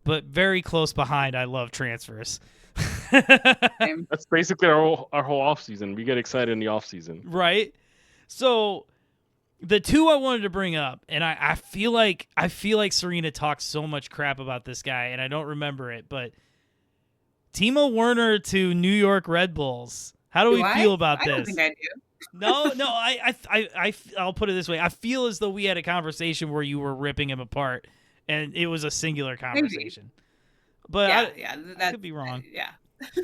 but very close behind, I love transfers. That's basically our whole offseason. We get excited in the offseason. Right? So the two I wanted to bring up, and I feel like Serena talked so much crap about this guy, and I don't remember it, but Timo Werner to New York Red Bulls. How do we feel about this? I don't think I do. No, I'll put it this way. I feel as though we had a conversation where you were ripping him apart, and it was a singular conversation. Maybe. But I could be wrong. Yeah.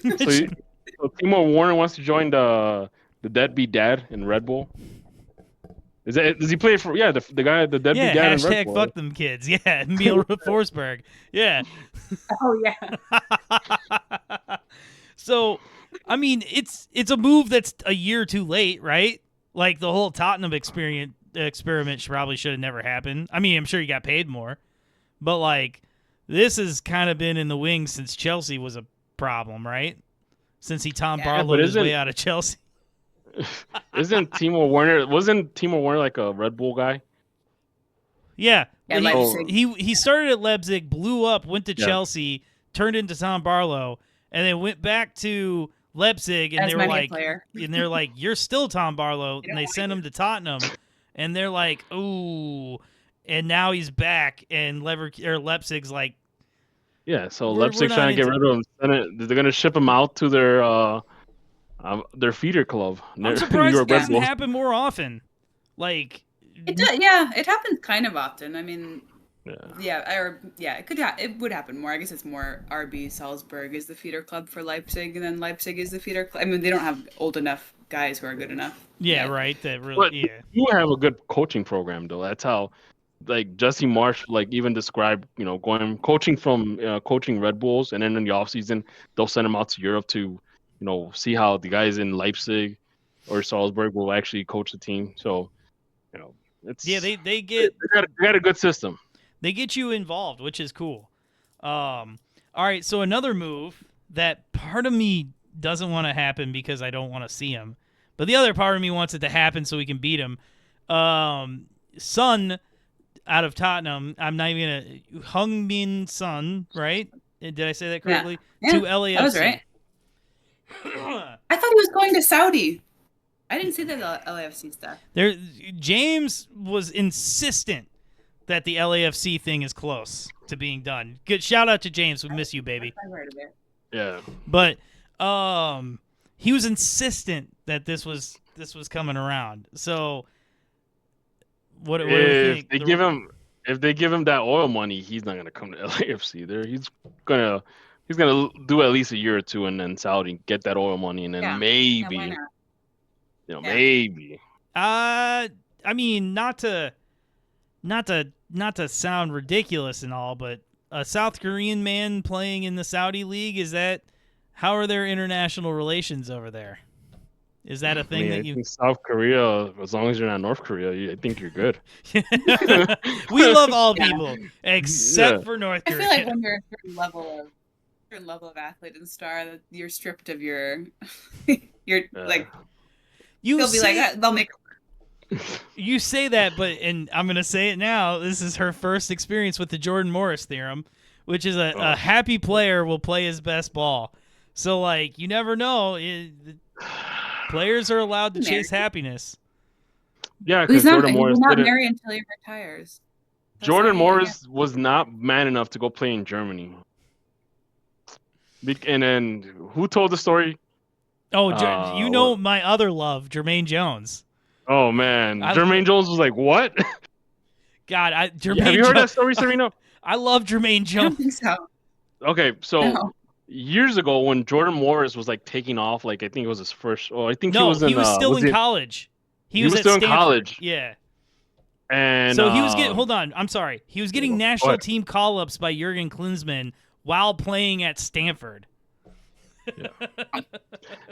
So Timo Werner wants to join the deadbeat dad in Red Bull. Does he play for the guy, the deadbeat dad in Red Bull? Fuck them kids. Yeah, Emil Forsberg. Yeah. Oh yeah. So, I mean, it's a move that's a year too late, right? Like the whole Tottenham experiment probably should have never happened. I mean, I'm sure he got paid more, but like this has kind of been in the wings since Chelsea was a problem, right? Since Tom Barlow his way out of Chelsea. Wasn't Timo Werner like a Red Bull guy? Yeah. He started at Leipzig, blew up, went to Chelsea, turned into Tom Barlow, and then went back to Leipzig, and they're like, you're still Tom Barlow, and they sent him to Tottenham, and they're like, ooh, and now he's back, and Leipzig's like, so Leipzig's trying to get rid of him. They're gonna ship him out to their feeder club. I'm surprised it doesn't happen more often. Like it does, it happens kind of often. I mean, it would happen more. I guess it's more RB Salzburg is the feeder club for Leipzig, and then Leipzig is the feeder club. I mean, they don't have old enough guys who are good enough. Yeah, right. That really, but you have a good coaching program, though. That's how, like Jesse Marsh, like even described, coaching from coaching Red Bulls, and then in the offseason, they'll send him out to Europe to, see how the guys in Leipzig or Salzburg will actually coach the team. So, it's they got a good system. They get you involved, which is cool. All right, so another move that part of me doesn't want to happen because I don't want to see him, but the other part of me wants it to happen so we can beat him. Son out of Tottenham, I'm not even gonna Heung-min Son, right? Did I say that correctly? Yeah. To LAFC. That was right. I thought he was going to Saudi. I didn't see the LAFC stuff. James was insistent that the LAFC thing is close to being done. Good shout out to James. We miss you, baby. I've heard of it. Yeah. But he was insistent that this was coming around. So what do you think? If they give him that oil money, he's not gonna come to LAFC. He's gonna do at least a year or two, and then Saudi get that oil money, and then maybe, why not? maybe. I mean, not to sound ridiculous and all, but a South Korean man playing in the Saudi league, how are their international relations over there? Is that a thing that you? In South Korea, as long as you're not North Korea, I think you're good. We love all people except for North Korea. I feel like when you're a certain level of athlete and star, that you're stripped of your like. They'll make. You say that, and I'm gonna say it now. This is her first experience with the Jordan Morris theorem, which is a happy player will play his best ball. So, like, you never know. Players are allowed to chase happiness. Yeah, because Jordan Morris he's not didn't. married until he retires. Jordan Morris was not man enough to go play in Germany. And then who told the story? Oh, you know my other love, Jermaine Jones. Oh man, Jermaine Jones was like, "What?" God, Jermaine. Have you heard that story, Serena? I love Jermaine Jones. I don't think so. Okay, so years ago when Jordan Morris was like taking off, like I think it was his first. Oh, I think he was still in college. He was still at in college. Yeah. And so he was getting. Hold on, I'm sorry. He was getting national team call-ups by Jurgen Klinsmann while playing at Stanford. Yeah.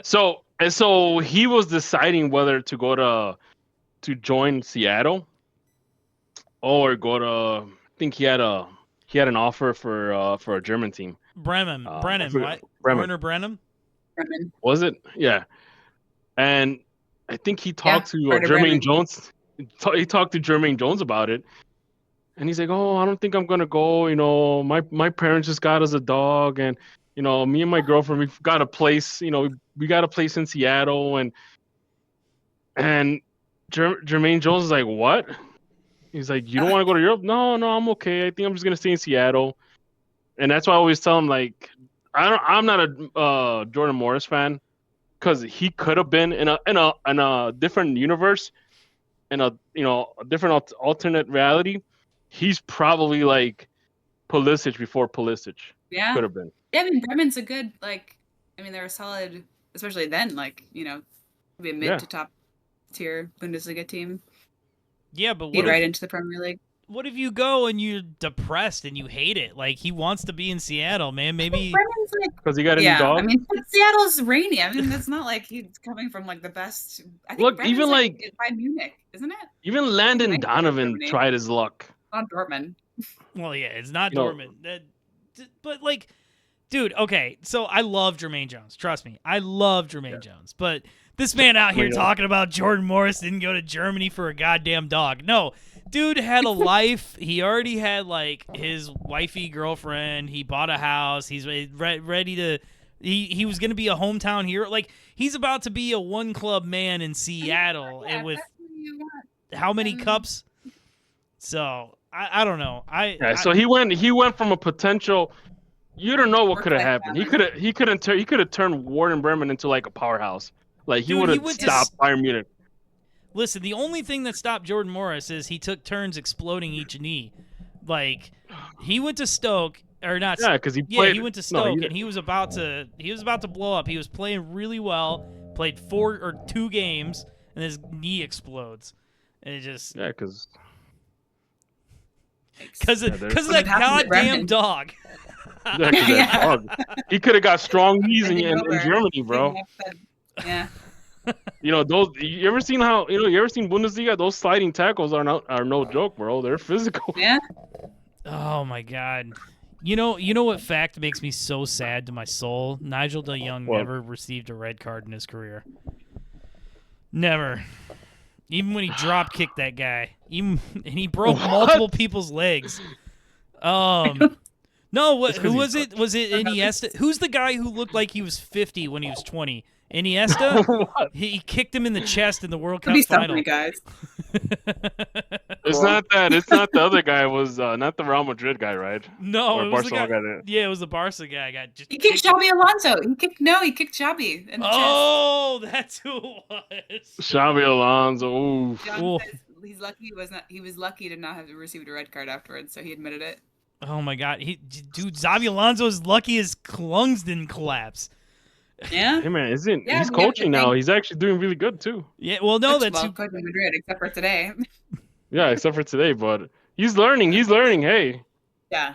So he was deciding whether to go to join Seattle or go to. I think he had an offer for a German team. Brennan, what? Bremen. Werner Brennan? Was it? Yeah. And I think he talked to Jermaine Jones. He talked to Jermaine Jones about it, and he's like, "Oh, I don't think I'm gonna go. You know, my parents just got us a dog, and you know, me and my girlfriend, we've got a place. You know, we got a place in Seattle, and Jermaine Jones is like, what? He's like, you don't want to go to Europe? No, I'm okay. I think I'm just gonna stay in Seattle, and that's why I always tell him like, I'm not a Jordan Morris fan, because he could have been in a different universe. In a different alternate reality, he's probably like Pulisic before Pulisic. Yeah, could have been. Yeah, I mean Bremen's a good they're a solid, especially then be a mid to top tier Bundesliga team. Yeah, but get right into the Premier League. What if you go and you're depressed and you hate it? Like, he wants to be in Seattle, man. Maybe because he got a new dog. I mean, Seattle's rainy. I mean, it's not like he's coming from like the best. I think look, even like by Munich, isn't it? Even Landon Donovan tried his luck. On Dortmund. Well, yeah, it's not Dortmund. But like, dude, okay. So I love Jermaine Jones. Trust me, I love Jermaine Jones. But this man out here talking about Jordan Morris didn't go to Germany for a goddamn dog. No. Dude had a life. He already had like his wifey girlfriend. He bought a house. He's ready to. He was going to be a hometown hero. Like, he's about to be a one club man in Seattle, and with how many cups? So I don't know. So he went from a potential. You don't know what could have happened. He could have turned Werder Bremen into like a powerhouse. Like he would have stopped Bayern Munich. Listen, the only thing that stopped Jordan Morris is he took turns exploding each knee. Like, he went to Stoke, or not? Yeah, because he went to Stoke, and he was about to blow up. He was playing really well, played 2 games, and his knee explodes, and it just because of that goddamn dog. Dog. He could have got strong knees in Germany, bro. Yeah. You know those. You ever seen Bundesliga? Those sliding tackles are no joke, bro. They're physical. Yeah. Oh my god. You know what fact makes me so sad to my soul? Nigel de Jong never received a red card in his career. Never. Even when he drop kicked that guy, and he broke multiple people's legs. No, who was it? Was it Iniesta? Who's the guy who looked like he was 50 when he was 20? Iniesta? He kicked him in the chest in the World Cup final. Guys. It's not that. It's not the other guy. It was not the Real Madrid guy, right? No, it was the guy. Yeah, it was the Barca guy. He kicked Xabi Alonso. He kicked Xabi in the chest. That's who it was. Xabi Alonso. Oof. John says he's lucky he was lucky to not have received a red card afterwards, so he admitted it. Oh my god, Xabi Alonso is lucky his lungs didn't collapse. Yeah. Hey man, he's coaching now. He's actually doing really good too. Yeah, well, no, that's coaching Madrid, except for today. Yeah, except for today, but he's learning. He's learning. Hey. Yeah.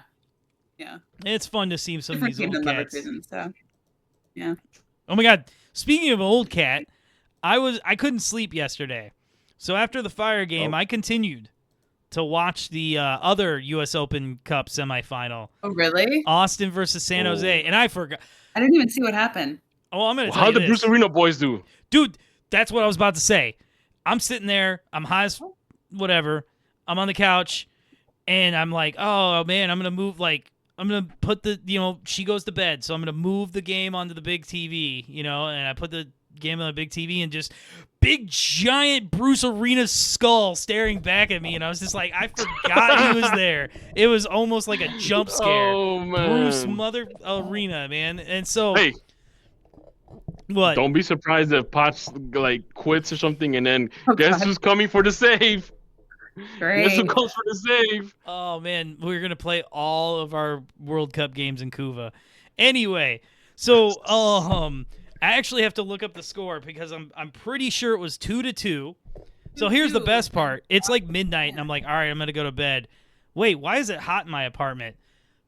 It's fun to see some of these old cats. Leverkusen, so. Yeah. Oh my god, speaking of old cat, I couldn't sleep yesterday, so after the Fire game, I continued to watch the other U.S. Open Cup semifinal. Oh, really? Austin versus San Jose, and I forgot. I didn't even see what happened. Oh, I'm going to tell you this. How'd the Bruce Arena boys do? Dude, that's what I was about to say. I'm sitting there. I'm high as whatever. I'm on the couch, and I'm like, oh, man, I'm going to move. Like, put she goes to bed, so I'm gonna move the game onto the big TV, and I put the game on the big TV and just big giant Bruce Arena's skull staring back at me, and I was just like, I forgot he was there. It was almost like a jump scare. Oh man, Bruce Mother Arena, man, and so. Hey. What? Don't be surprised if Potts quits or something, and then guess who's coming for the save? Great. Guess who comes for the save? Oh man, we're gonna play all of our World Cup games in Cuba. Anyway, so I actually have to look up the score because I'm pretty sure it was 2-2. So here's the best part: it's like midnight, and I'm like, all right, I'm gonna go to bed. Wait, why is it hot in my apartment?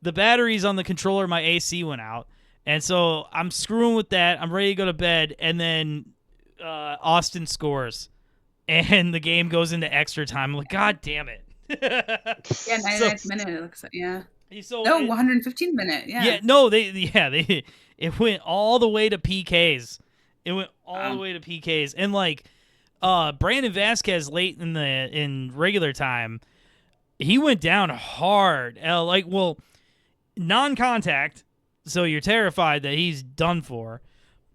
The batteries on the controller, my AC went out. And so I'm screwing with that. I'm ready to go to bed, and then Austin scores, and the game goes into extra time. I'm like, God damn it! Yeah, 99th minute. It looks like 115th minute. Yeah. Yeah, no, it went all the way to PKs. It went all the way to PKs, and Brandon Vasquez late in regular time, he went down hard. Non-contact. So you're terrified that he's done for,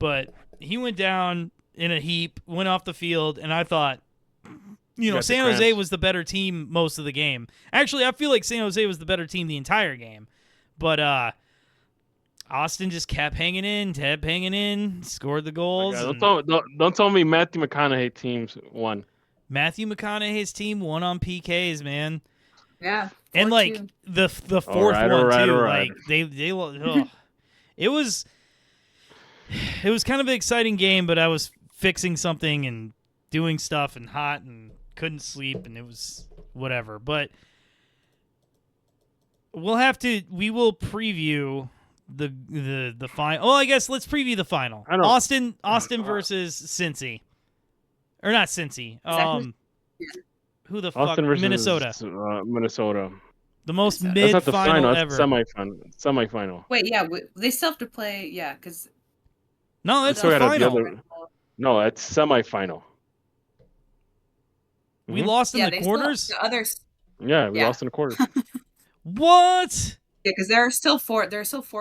but he went down in a heap, went off the field, and I thought, San Jose was the better team most of the game. Actually, I feel like San Jose was the better team the entire game, but Austin just kept hanging in, scored the goals. Don't tell me Matthew McConaughey teams won. Matthew McConaughey's team won on PKs, man. Yeah. And the fourth one too, they it was kind of an exciting game, but I was fixing something and doing stuff and hot and couldn't sleep, and it was whatever. But we will preview the final. Oh, I guess let's preview the final. Austin versus Cincy. Or not Cincy. Who the fuck? Minnesota. Minnesota. The most mid-final ever. Semifinal. Wait, yeah, they still have to play, yeah, because... No, that's the final. No, that's semifinal. We lost in the quarters? Yeah, we lost in the quarters. What? Yeah, because there are still four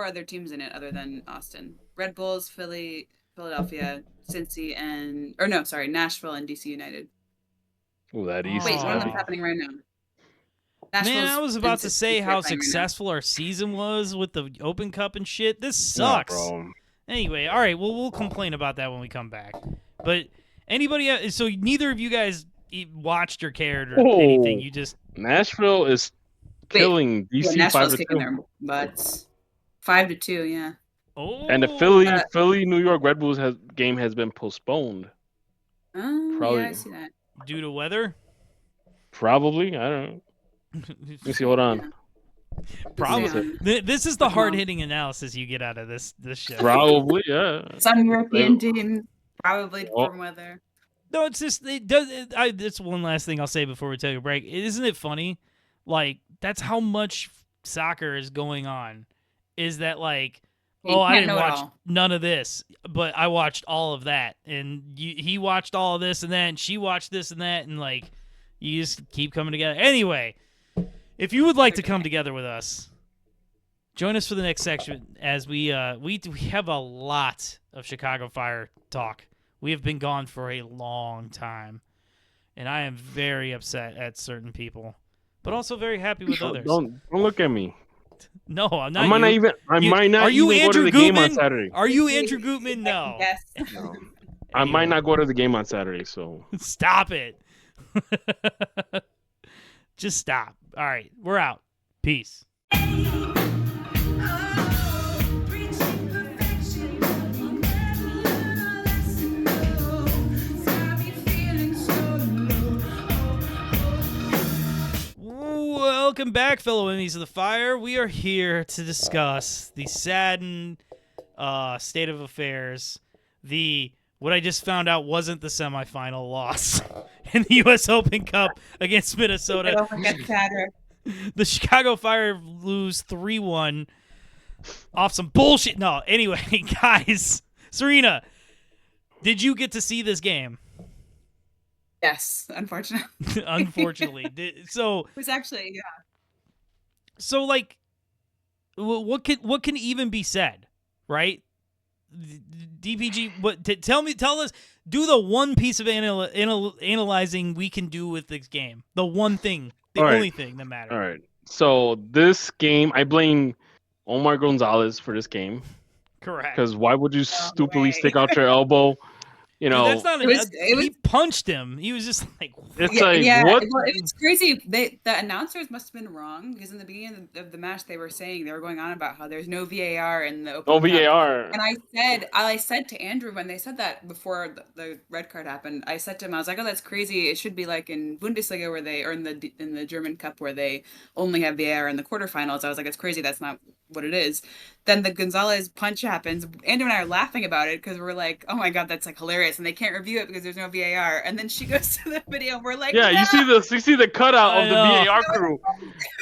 other teams in it other than Austin. Red Bulls, Philly, Philadelphia, Cincy, Nashville and DC United. Oh, that East. Wait, one of them's happening right now. Man, I was about to say how successful our season was with the Open Cup and shit. This sucks. Bro. Anyway, all right, well, we'll complain about that when we come back. But anybody, so neither of you guys watched or cared or anything. You just Nashville is killing DC Nashville's 5-2. kicking their butts. 5-2, yeah. Oh, and the Philly New York Red Bulls game has been postponed. Oh, Probably. yeah, I see that. Due to weather? Probably, I don't know. Let me see. Hold on. Probably. This is the hard-hitting analysis you get out of this show. Probably, yeah. Some European team, probably warm weather. No, it's just that's one last thing I'll say before we take a break. Isn't it funny? That's how much soccer is going on. Is that I didn't watch none of this, but I watched all of that, and he watched all of this and that, and she watched this and that, and you just keep coming together. Anyway. If you would like to come together with us, join us for the next section as we have a lot of Chicago Fire talk. We have been gone for a long time, and I am very upset at certain people, but also very happy with others. Don't look at me. No, I'm not. I might not even go to the game on Saturday. Are you Andrew Gutman? No. Yes. No. I might not go to the game on Saturday, so stop it. Just stop. All right, we're out. Peace. Welcome back, fellow enemies of the fire. We are here to discuss the saddened state of affairs. What I just found out wasn't the semifinal loss in the U.S. Open Cup against Minnesota. The Chicago Fire lose 3-1 off some bullshit. No, anyway, guys. Serena, did you get to see this game? Yes, unfortunately. Unfortunately. It was actually, yeah. So, what can even be said, right? DPG, tell us, do the one piece of analyzing we can do with this game. The one thing, only thing that matters. All right. So this game, I blame Omar Gonzales for this game. Correct. Because why would you stupidly stick out your elbow? You know, dude, that's not he punched him. He was just like, it's what? Well, it's crazy. The announcers must have been wrong because in the beginning of the match they were going on about how there's no VAR in the open. No VAR. And I said to Andrew when they said that before the red card happened, I said to him, I was like, oh, that's crazy. It should be like in Bundesliga or in the German Cup where they only have VAR in the quarterfinals. I was like, it's crazy. That's not what it is. Then the Gonzales punch happens. Andrew and I are laughing about it because we're like, oh my god, that's like hilarious, and they can't review it because there's no VAR. And then she goes to the video, and we're like, yeah, no! you see the cutout of the VAR crew,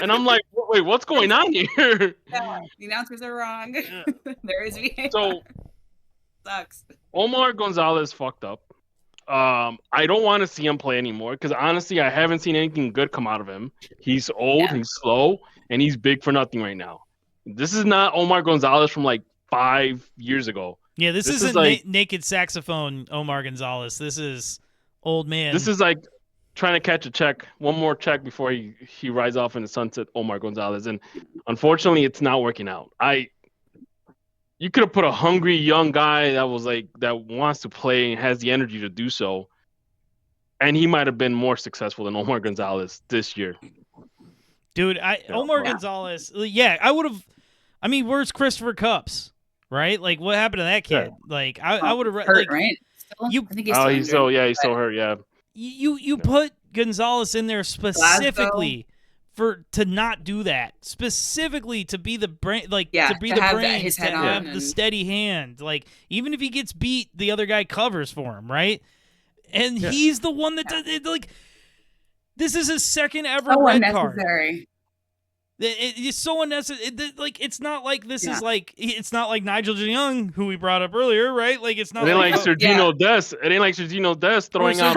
and I'm like, wait, what's going on here? No, the announcers are wrong. Yeah. There is VAR. So sucks. Omar Gonzales fucked up. I don't want to see him play anymore because honestly, I haven't seen anything good come out of him. He's old, he's slow, and he's big for nothing right now. This is not Omar Gonzales from like 5 years ago. Yeah, this isn't like, naked saxophone Omar Gonzales. This is old man. This is like trying to catch a check, one more check before he rides off in the sunset, Omar Gonzales. And unfortunately, it's not working out. You could have put a hungry young guy that wants to play and has the energy to do so, and he might have been more successful than Omar Gonzales this year. Dude, Omar Gonzales, I would have. I mean, where's Christopher Cups? Right? Like, what happened to that kid? Yeah. Like, I would have like right? I think he's still hurt. Yeah. You put Gonzales in there specifically to not do that. Specifically to be the brain, to be the brains, to have the steady hand. Like, even if he gets beat, the other guy covers for him, right? And he's the one that does it. Like, this is his second ever red card. It's so unnecessary. It's not like this is like, it's not like Nigel Young, who we brought up earlier, right? Like, it's not like Sergino Dest. It ain't like Sergino Dest throwing out.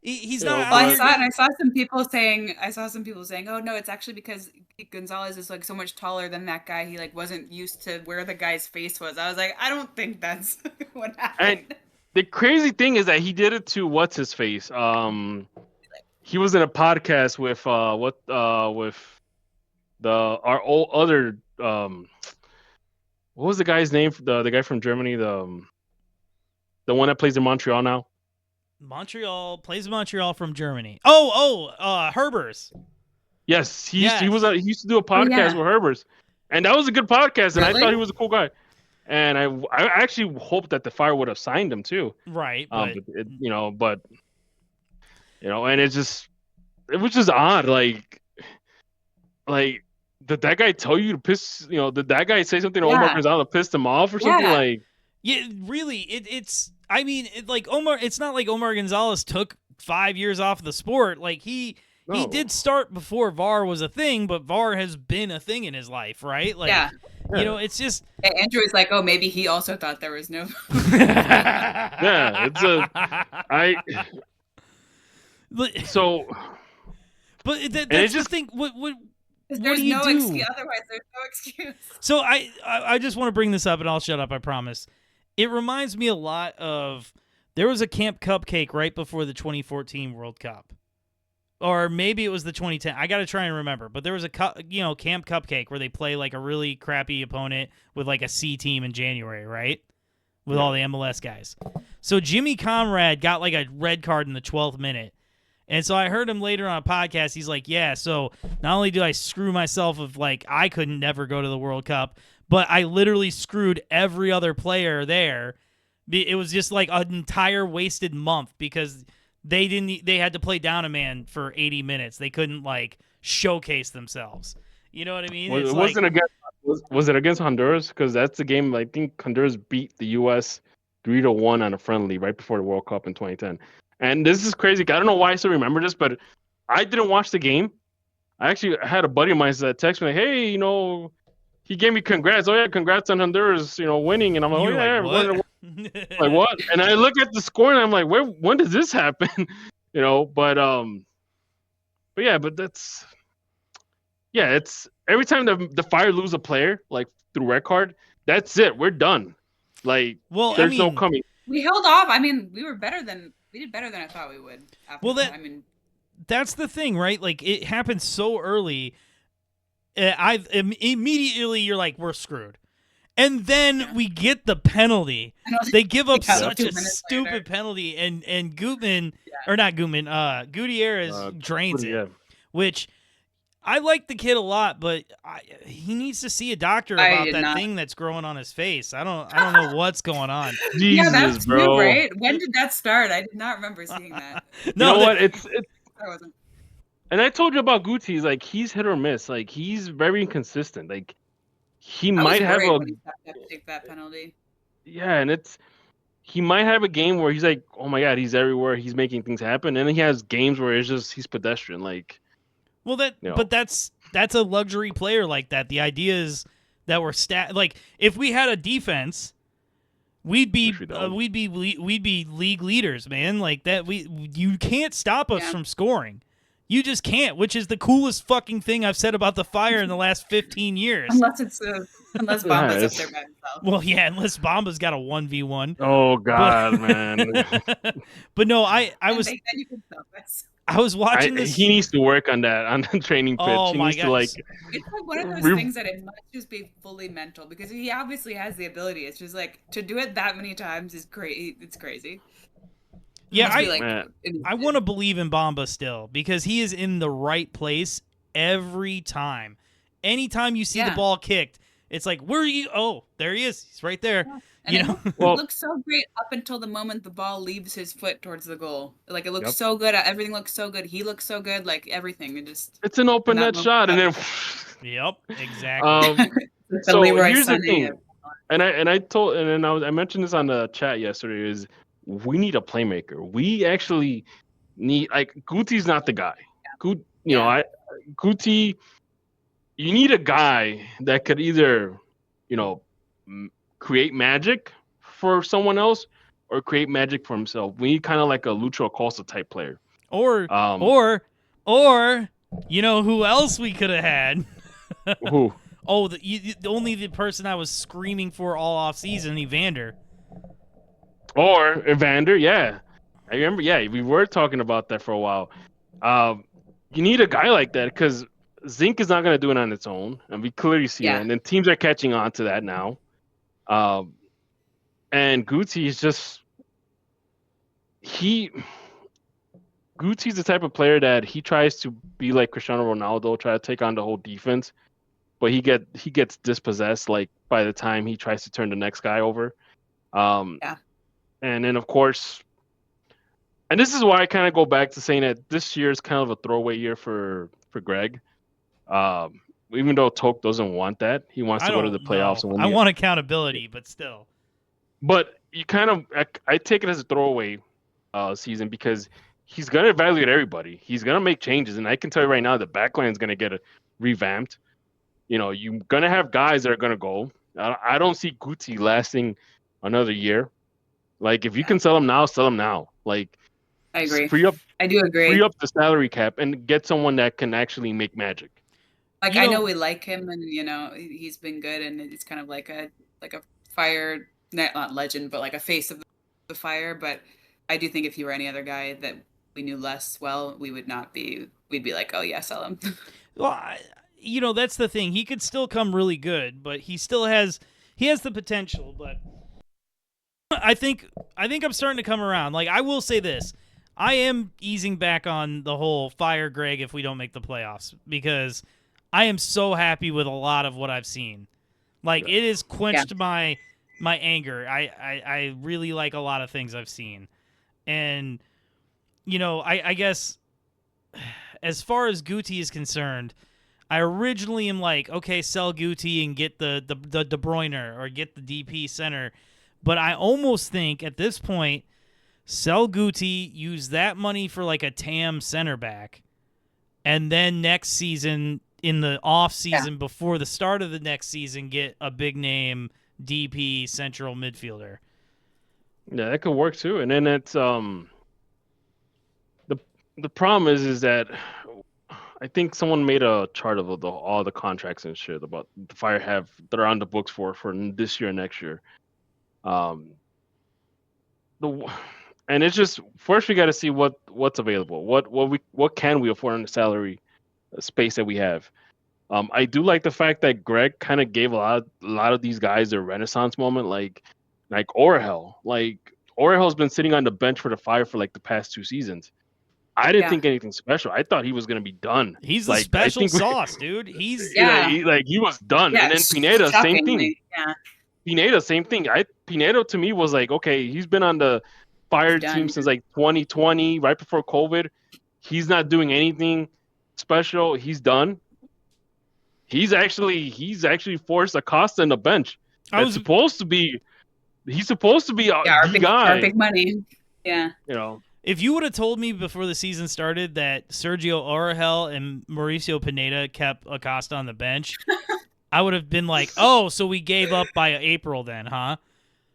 He's not. I saw some people saying, oh no, it's actually because Gonzales is like so much taller than that guy. He like wasn't used to where the guy's face was. I was like, I don't think that's what happened. And the crazy thing is that he did it to what's his face. He was in a podcast with our old other what was the guy's name? The guy from Germany, the one that plays in Montreal now. Plays in Montreal from Germany. Herbers. Yes, he used to do a podcast with Herbers, and that was a good podcast. And I thought he was a cool guy. And I actually hoped that the Fire would have signed him too. Right. And it was just odd. Like, did that guy tell you to piss? Did that guy say something to Omar Gonzales pissed him off or something? Like, yeah, really. It's. I mean, Omar. It's not like Omar Gonzales took 5 years off the sport. Like he did start before VAR was a thing, but VAR has been a thing in his life, right? Like, it's just. Andrew is like, oh, maybe he also thought there was no. So. But that's the thing. What there's do you no do? Excuse. Otherwise, there's no excuse. So I just want to bring this up, and I'll shut up. I promise. It reminds me a lot of there was a Camp Cupcake right before the 2014 World Cup, or maybe it was the 2010. I got to try and remember. But there was a Camp Cupcake where they play like a really crappy opponent with like a C team in January, right? With all the MLS guys. So Jimmy Conrad got like a red card in the 12th minute. And so I heard him later on a podcast. He's like, yeah, so not only do I screw myself of like I couldn't never go to the World Cup, but I literally screwed every other player there. It was just like an entire wasted month because they had to play down a man for 80 minutes. They couldn't like showcase themselves. You know what I mean? Was it against Honduras? Because that's the game I think Honduras beat the U.S. 3-1 on a friendly right before the World Cup in 2010. And this is crazy. I don't know why I still remember this, but I didn't watch the game. I actually had a buddy of mine that texted me, like, hey, he gave me congrats. Oh, yeah, congrats on Honduras, winning. And I'm like, what? Like, what? And I look at the score, and I'm like, when does this happen? But that's Yeah, it's every time the Fire lose a player like through red card, that's it. We're done. Like, Well, there's no coming. We held off. I mean, we did better than I thought we would. Well, that's the thing, right? Like, it happened so early. Immediately you're like, we're screwed. And then we get the penalty. They give up such a stupid penalty, and Gutman, or not Gutman, Gutierrez drains it, which I like the kid a lot, but he needs to see a doctor about that thing that's growing on his face. I don't know what's going on. Jesus, that's bro. New, right? When did that start? I did not remember seeing that. No, you know what? It's I wasn't. And I told you about Guti. Like, he's hit or miss. Like, he's very inconsistent. Like, he might have when he take that penalty. Yeah, and he might have a game where he's like, oh my god, he's everywhere. He's making things happen, and then he has games where it's just he's pedestrian. Like, well, but that's a luxury player like that. The idea is that we're like, if we had a defense, we'd be league leaders, man. Like that, you can't stop us from scoring. You just can't, which is the coolest fucking thing I've said about the Fire in the last 15 years. Unless Bamba's up there by himself. Well, yeah, unless Bamba's got a 1v1. Oh God, man. But no, I was watching this. He needs to work on that on the training pitch. Oh, he my needs God. to like. It's like one of those things that it must just be fully mental, because he obviously has the ability. It's just like to do it that many times is great. It's crazy. Yeah, I want to believe in Bamba still, because he is in the right place every time. Anytime you see the ball kicked, it's like, where are you? Oh, there he is. He's right there. Yeah. And it looks so great up until the moment the ball leaves his foot towards the goal. Like, it looks so good. Everything looks so good. He looks so good. Like, everything. It's an open net shot, and then. Yep, exactly. So here's the thing, and I mentioned this on the chat yesterday. Is we need a playmaker. We actually need, like, Guti's not the guy. Guti, you need a guy that could either, create magic for someone else or create magic for himself. We need kind of like a Lucho Acosta type player. Or you know who else we could have had? Who? Oh, only the person I was screaming for all off season, Evander. Or Evander, yeah. I remember, we were talking about that for a while. You need a guy like that, because Zinc is not going to do it on its own, and we clearly see that. And then teams are catching on to that now. And Guti is just Guti's the type of player that he tries to be like Cristiano Ronaldo, try to take on the whole defense, but he gets dispossessed like by the time he tries to turn the next guy over. And then, of course, and this is why I kind of go back to saying that this year is kind of a throwaway year for Greg. Even though Toke doesn't want that, he wants to go to the playoffs. And win. I want accountability, but still. But you I take it as a throwaway season, because he's going to evaluate everybody. He's going to make changes, and I can tell you right now, the backline is going to get revamped. You're going to have guys that are going to go. I don't see Guti lasting another year. Like, if you can sell him now, sell him now. Like, I agree. I do agree. Free up the salary cap and get someone that can actually make magic. Like, I know we like him, and he's been good, and it's kind of like a Fire, not legend, but like a face of the Fire. But I do think if he were any other guy that we knew less well, we would not be. We'd be like, oh yeah, sell him. Well, that's the thing. He could still come really good, but he has the potential. But I think I'm starting to come around. Like, I will say this. I am easing back on the whole fire Greg if we don't make the playoffs, because I am so happy with a lot of what I've seen. Like, it has quenched my anger. I really like a lot of things I've seen. And, I guess as far as Guti is concerned, I originally am like, okay, sell Guti and get the De Bruyne or get the DP center. But I almost think at this point, sell Guti, use that money for like a TAM center back, and then next season, in the off season before the start of the next season, get a big name DP central midfielder. Yeah, that could work too. And then it's the problem is that I think someone made a chart of all the contracts and shit about the Fire have that are on the books for this year and next year. The and it's just first we got to see what's available. What can we afford on the salary space that we have. I do like the fact that Greg kind of gave a lot of these guys their renaissance moment, like Orhel. Like Orhel's been sitting on the bench for the Fire for like the past 2 seasons. I didn't think anything special. I thought he was gonna be done. He's the special sauce, dude. He's he was done. And then Pineda, same thing. Yeah. Pineda, same thing. Pineda to me was like, okay, he's been on the Fire team since like 2020, right before COVID. He's not doing anything special. He's done. He's actually forced Acosta in the bench. He's supposed to be our the guy. Our big money. Yeah. You know. If you would have told me before the season started that Sergio Orhel and Mauricio Pineda kept Acosta on the bench, I would have been like, oh, so we gave up by April then, huh?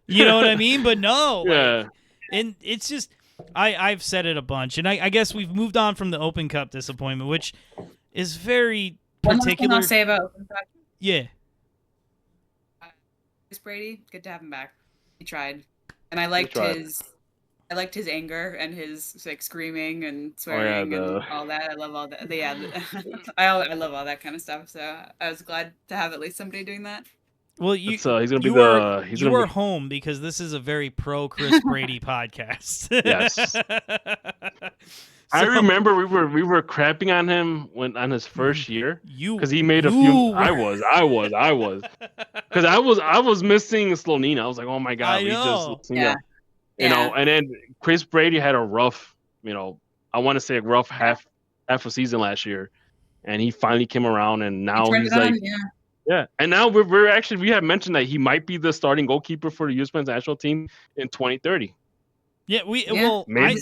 You know what I mean? But no. Yeah. And it's just, I've said it a bunch. And I guess we've moved on from the Open Cup disappointment, which is very particular. One more thing I'll say about Open Cup. Yeah. Brady, good to have him back. He tried. And I liked his anger and his like screaming and swearing and all that. I love all that. Yeah, I love all that kind of stuff. So I was glad to have at least somebody doing that. Well, he's gonna be you are home because this is a very pro Chris Brady podcast. Yes. I remember we were crapping on him on his first year because he made a few. I was because I was missing Slonina. I was like, oh my god, you know. And then Chris Brady had a rough, I want to say a rough half a season last year, and he finally came around, and now he's like, and now we have mentioned that he might be the starting goalkeeper for the U.S. national team in 2030. Yeah, well, maybe.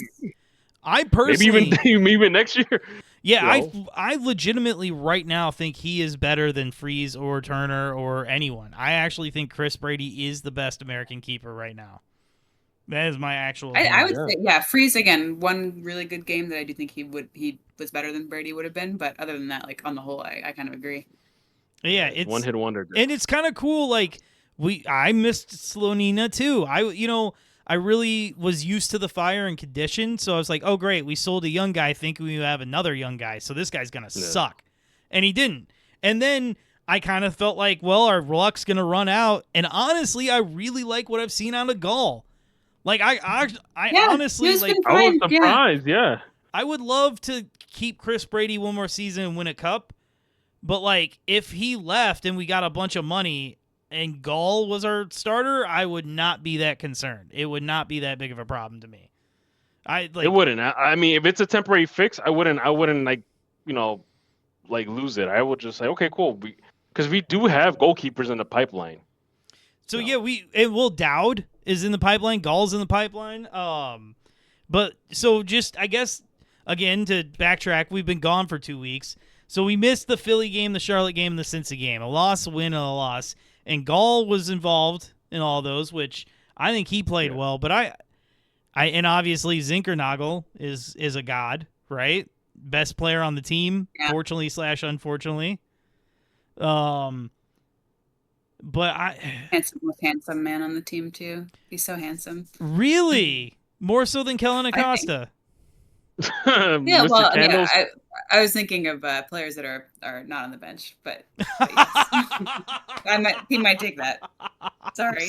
I personally, maybe even next year. Yeah, I legitimately right now think he is better than Freese or Turner or anyone. I actually think Chris Brady is the best American keeper right now. That is my actual opinion. I would say, Freese again, one really good game that I do think he was better than Brady would have been. But other than that, like on the whole, I kind of agree. Yeah, it's one hit wonder, and it's kind of cool. Like I missed Slonina too. I really was used to the Fire and condition, so I was like, oh, great, we sold a young guy thinking we have another young guy, so this guy's going to suck. And he didn't. And then I kind of felt like, well, our luck's going to run out. And honestly, I really like what I've seen out of Gall. Like, I honestly, like, I was surprised, I would love to keep Chris Brady one more season and win a cup. But, like, if he left and we got a bunch of money and Gall was our starter, I would not be that concerned. It would not be that big of a problem to me. It wouldn't. I mean, if it's a temporary fix, I wouldn't like, lose it. I would just say, okay, cool, because we do have goalkeepers in the pipeline. So Dowd is in the pipeline. Gall's in the pipeline. But so just I guess again to backtrack, we've been gone for 2 weeks, so we missed the Philly game, the Charlotte game, and the Cincy game. A loss, a win, and a loss. And Gall was involved in all those, which I think he played well. But and obviously Zinkernagel is a god, right? Best player on the team, fortunately / unfortunately. But most handsome man on the team too. He's so handsome. Really, more so than Kellen Acosta. I was thinking of players that are not on the bench, but yes. He might take that. Sorry,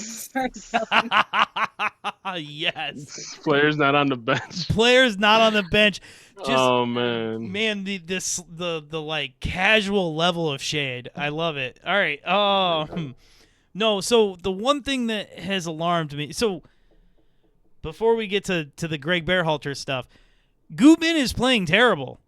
yes. Players not on the bench. Players not on the bench. Oh man, the like casual level of shade. I love it. All right. No. So the one thing that has alarmed me. So before we get to the Greg Berhalter stuff. Gutman is playing terrible.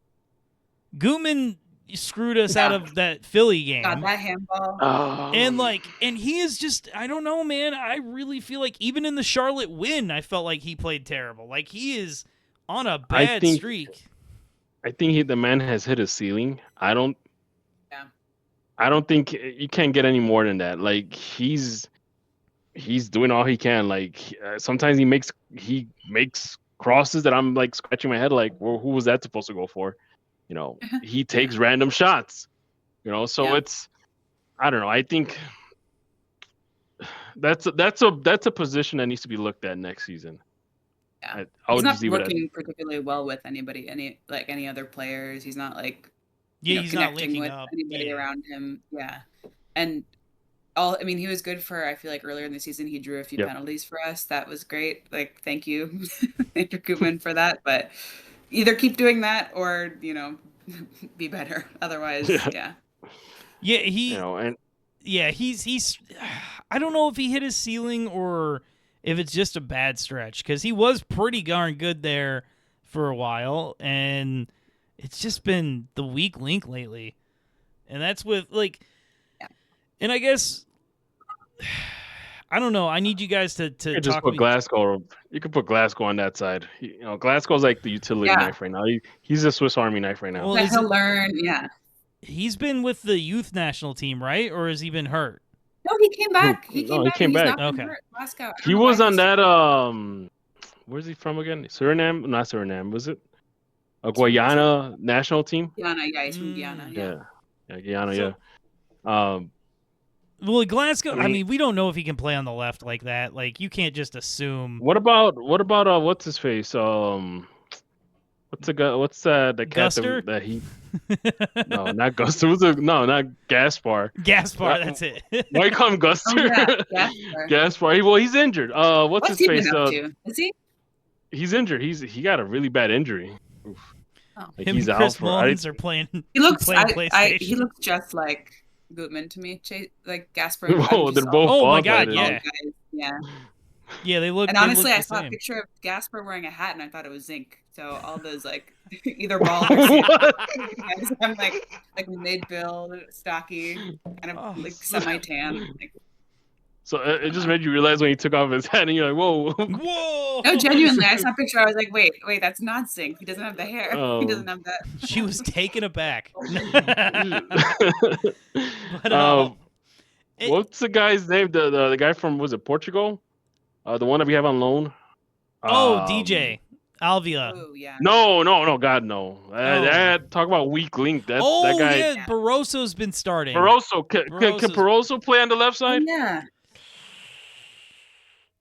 Gutman screwed us out of that Philly game. God, that handball. Oh. And he is just, I don't know, man. I really feel like even in the Charlotte win, I felt like he played terrible. Like he is on a bad streak. I think the man has hit his ceiling. I don't think you can't get any more than that. Like he's doing all he can. Like sometimes he makes crosses that I'm like scratching my head like, well, who was that supposed to go for? he takes random shots. So it's, I don't know. I think that's a position that needs to be looked at next season. Yeah, I he's would not just leave it working particularly well with anybody, any other players. He's not like he's not connecting linking with up anybody around him. Yeah, and he was good for. I feel like earlier in the season he drew a few penalties for us. That was great. Like, thank you, Andrew Koopman, for that. But either keep doing that or be better. Otherwise, yeah. He's I don't know if he hit his ceiling or if it's just a bad stretch, because he was pretty darn good there for a while, and it's just been the weak link lately. And that's with and I guess I don't know. I need you guys to you just talk put me. Glasgow. You could put Glasgow on that side. Glasgow's like the utility knife right now. He's a Swiss Army knife right now. Well, he'll learn. Yeah. He's been with the youth national team, right? Or has he been hurt? No, he came back. He came back. Okay. Glasgow. He was on that. Where's he from again? Suriname? Not Suriname. Was it a Guyana national team? Guyana, yeah, he's from Guyana. Yeah, Guyana. Yeah. Well, Glasgow. I mean, we don't know if he can play on the left like that. Like, you can't just assume. What about what's his face? What's the guy? What's the cat Guster? that he? No, not Guster. Not Gaspar. Gaspar, that's it. Why you call him Guster? Oh, yeah, Gaspar. Well, he's injured. What's his face? Been up to? Is he? He's injured. He got a really bad injury. Oof. Oh. Like Him and Chris Mullins are playing. He looks. PlayStation. He looks just like Gutman to me. Like Gaspar. Oh, they're both. Oh my God! Yeah. Yeah, they look. And honestly, I saw same. a picture of Gaspar wearing a hat, and I thought it was zinc. So all those either bald or I'm like mid-build, stocky, kind of semi-tan. So it just made you realize when he took off his hat, and you're like, whoa. Whoa! No, genuinely, I saw a picture. I was like, wait, that's not zinc. He doesn't have the hair. He doesn't have that. She was taken aback. What's the guy's name? The guy from, was it Portugal? The one that we have on loan. DJ Alvia. Oh yeah. No, God, no. Talk about weak link. That guy. Yeah, Barroso's been starting. Barroso, can Barroso play on the left side? Yeah.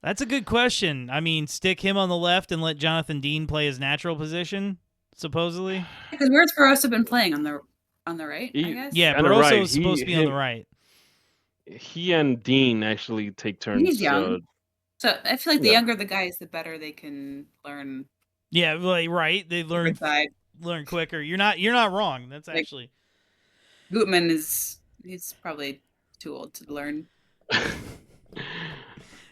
That's a good question. I mean, stick him on the left and let Jonathan Dean play his natural position, supposedly. Because where's Barroso been playing on the right? I guess. Yeah, Barroso's supposed to be on the right. He and Dean actually take turns. He's young. So I feel like the younger the guys, the better they can learn. Yeah, right. They learn quicker. You're not wrong. That's actually. Gutman he's probably too old to learn.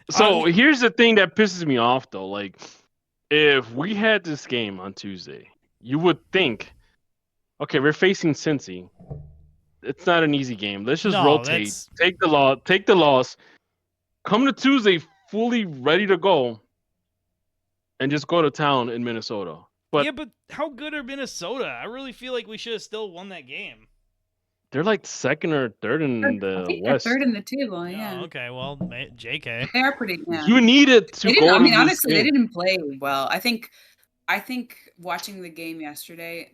So here's the thing that pisses me off, though. Like, if we had this game on Tuesday, you would think, okay, we're facing Cincy. It's not an easy game. Let's just rotate. Take the loss. Come to Tuesday fully ready to go, and just go to town in Minnesota. But how good are Minnesota? I really feel like we should have still won that game. They're like second or third in the West. They're third in the table, yeah. Oh, okay, well, JK. They are pretty. Yeah. You needed to go. I mean, honestly, they didn't play well. I think watching the game yesterday,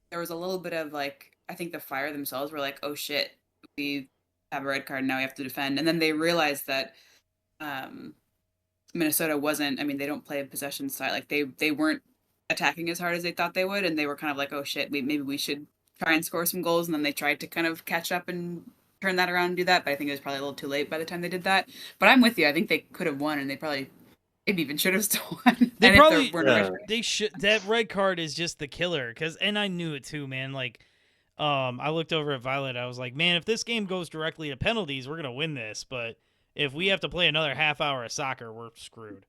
there was a little bit of I think the Fire themselves were like, oh shit, we have a red card, now we have to defend. And then they realized that Minnesota wasn't, I mean, they don't play a possession style. Like they weren't attacking as hard as they thought they would. And they were kind of like, oh shit, maybe we should try and score some goals. And then they tried to kind of catch up and turn that around and do that. But I think it was probably a little too late by the time they did that. But I'm with you. I think they could have won, and they probably maybe even should have still won. They probably they should. That red card is just the killer. And I knew it too, man. I looked over at Violet. I was like, man, if this game goes directly to penalties, we're gonna win this. But if we have to play another half hour of soccer, we're screwed.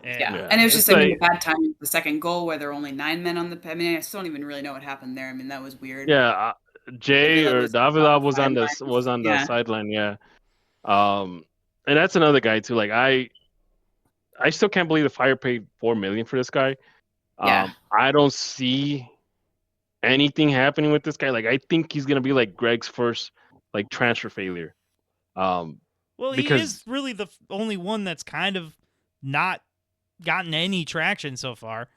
And it was just a bad time. The second goal where there were only 9 men on the. I mean, I still don't even really know what happened there. I mean, that was weird. Yeah, Jay or Davila was on the sideline. Yeah, and that's another guy too. Like I still can't believe the Fire paid $4 million for this guy. I don't see anything happening with this guy. Like, I think he's gonna be like Greg's first transfer failure. Well, he is really the only one that's kind of not gotten any traction so far.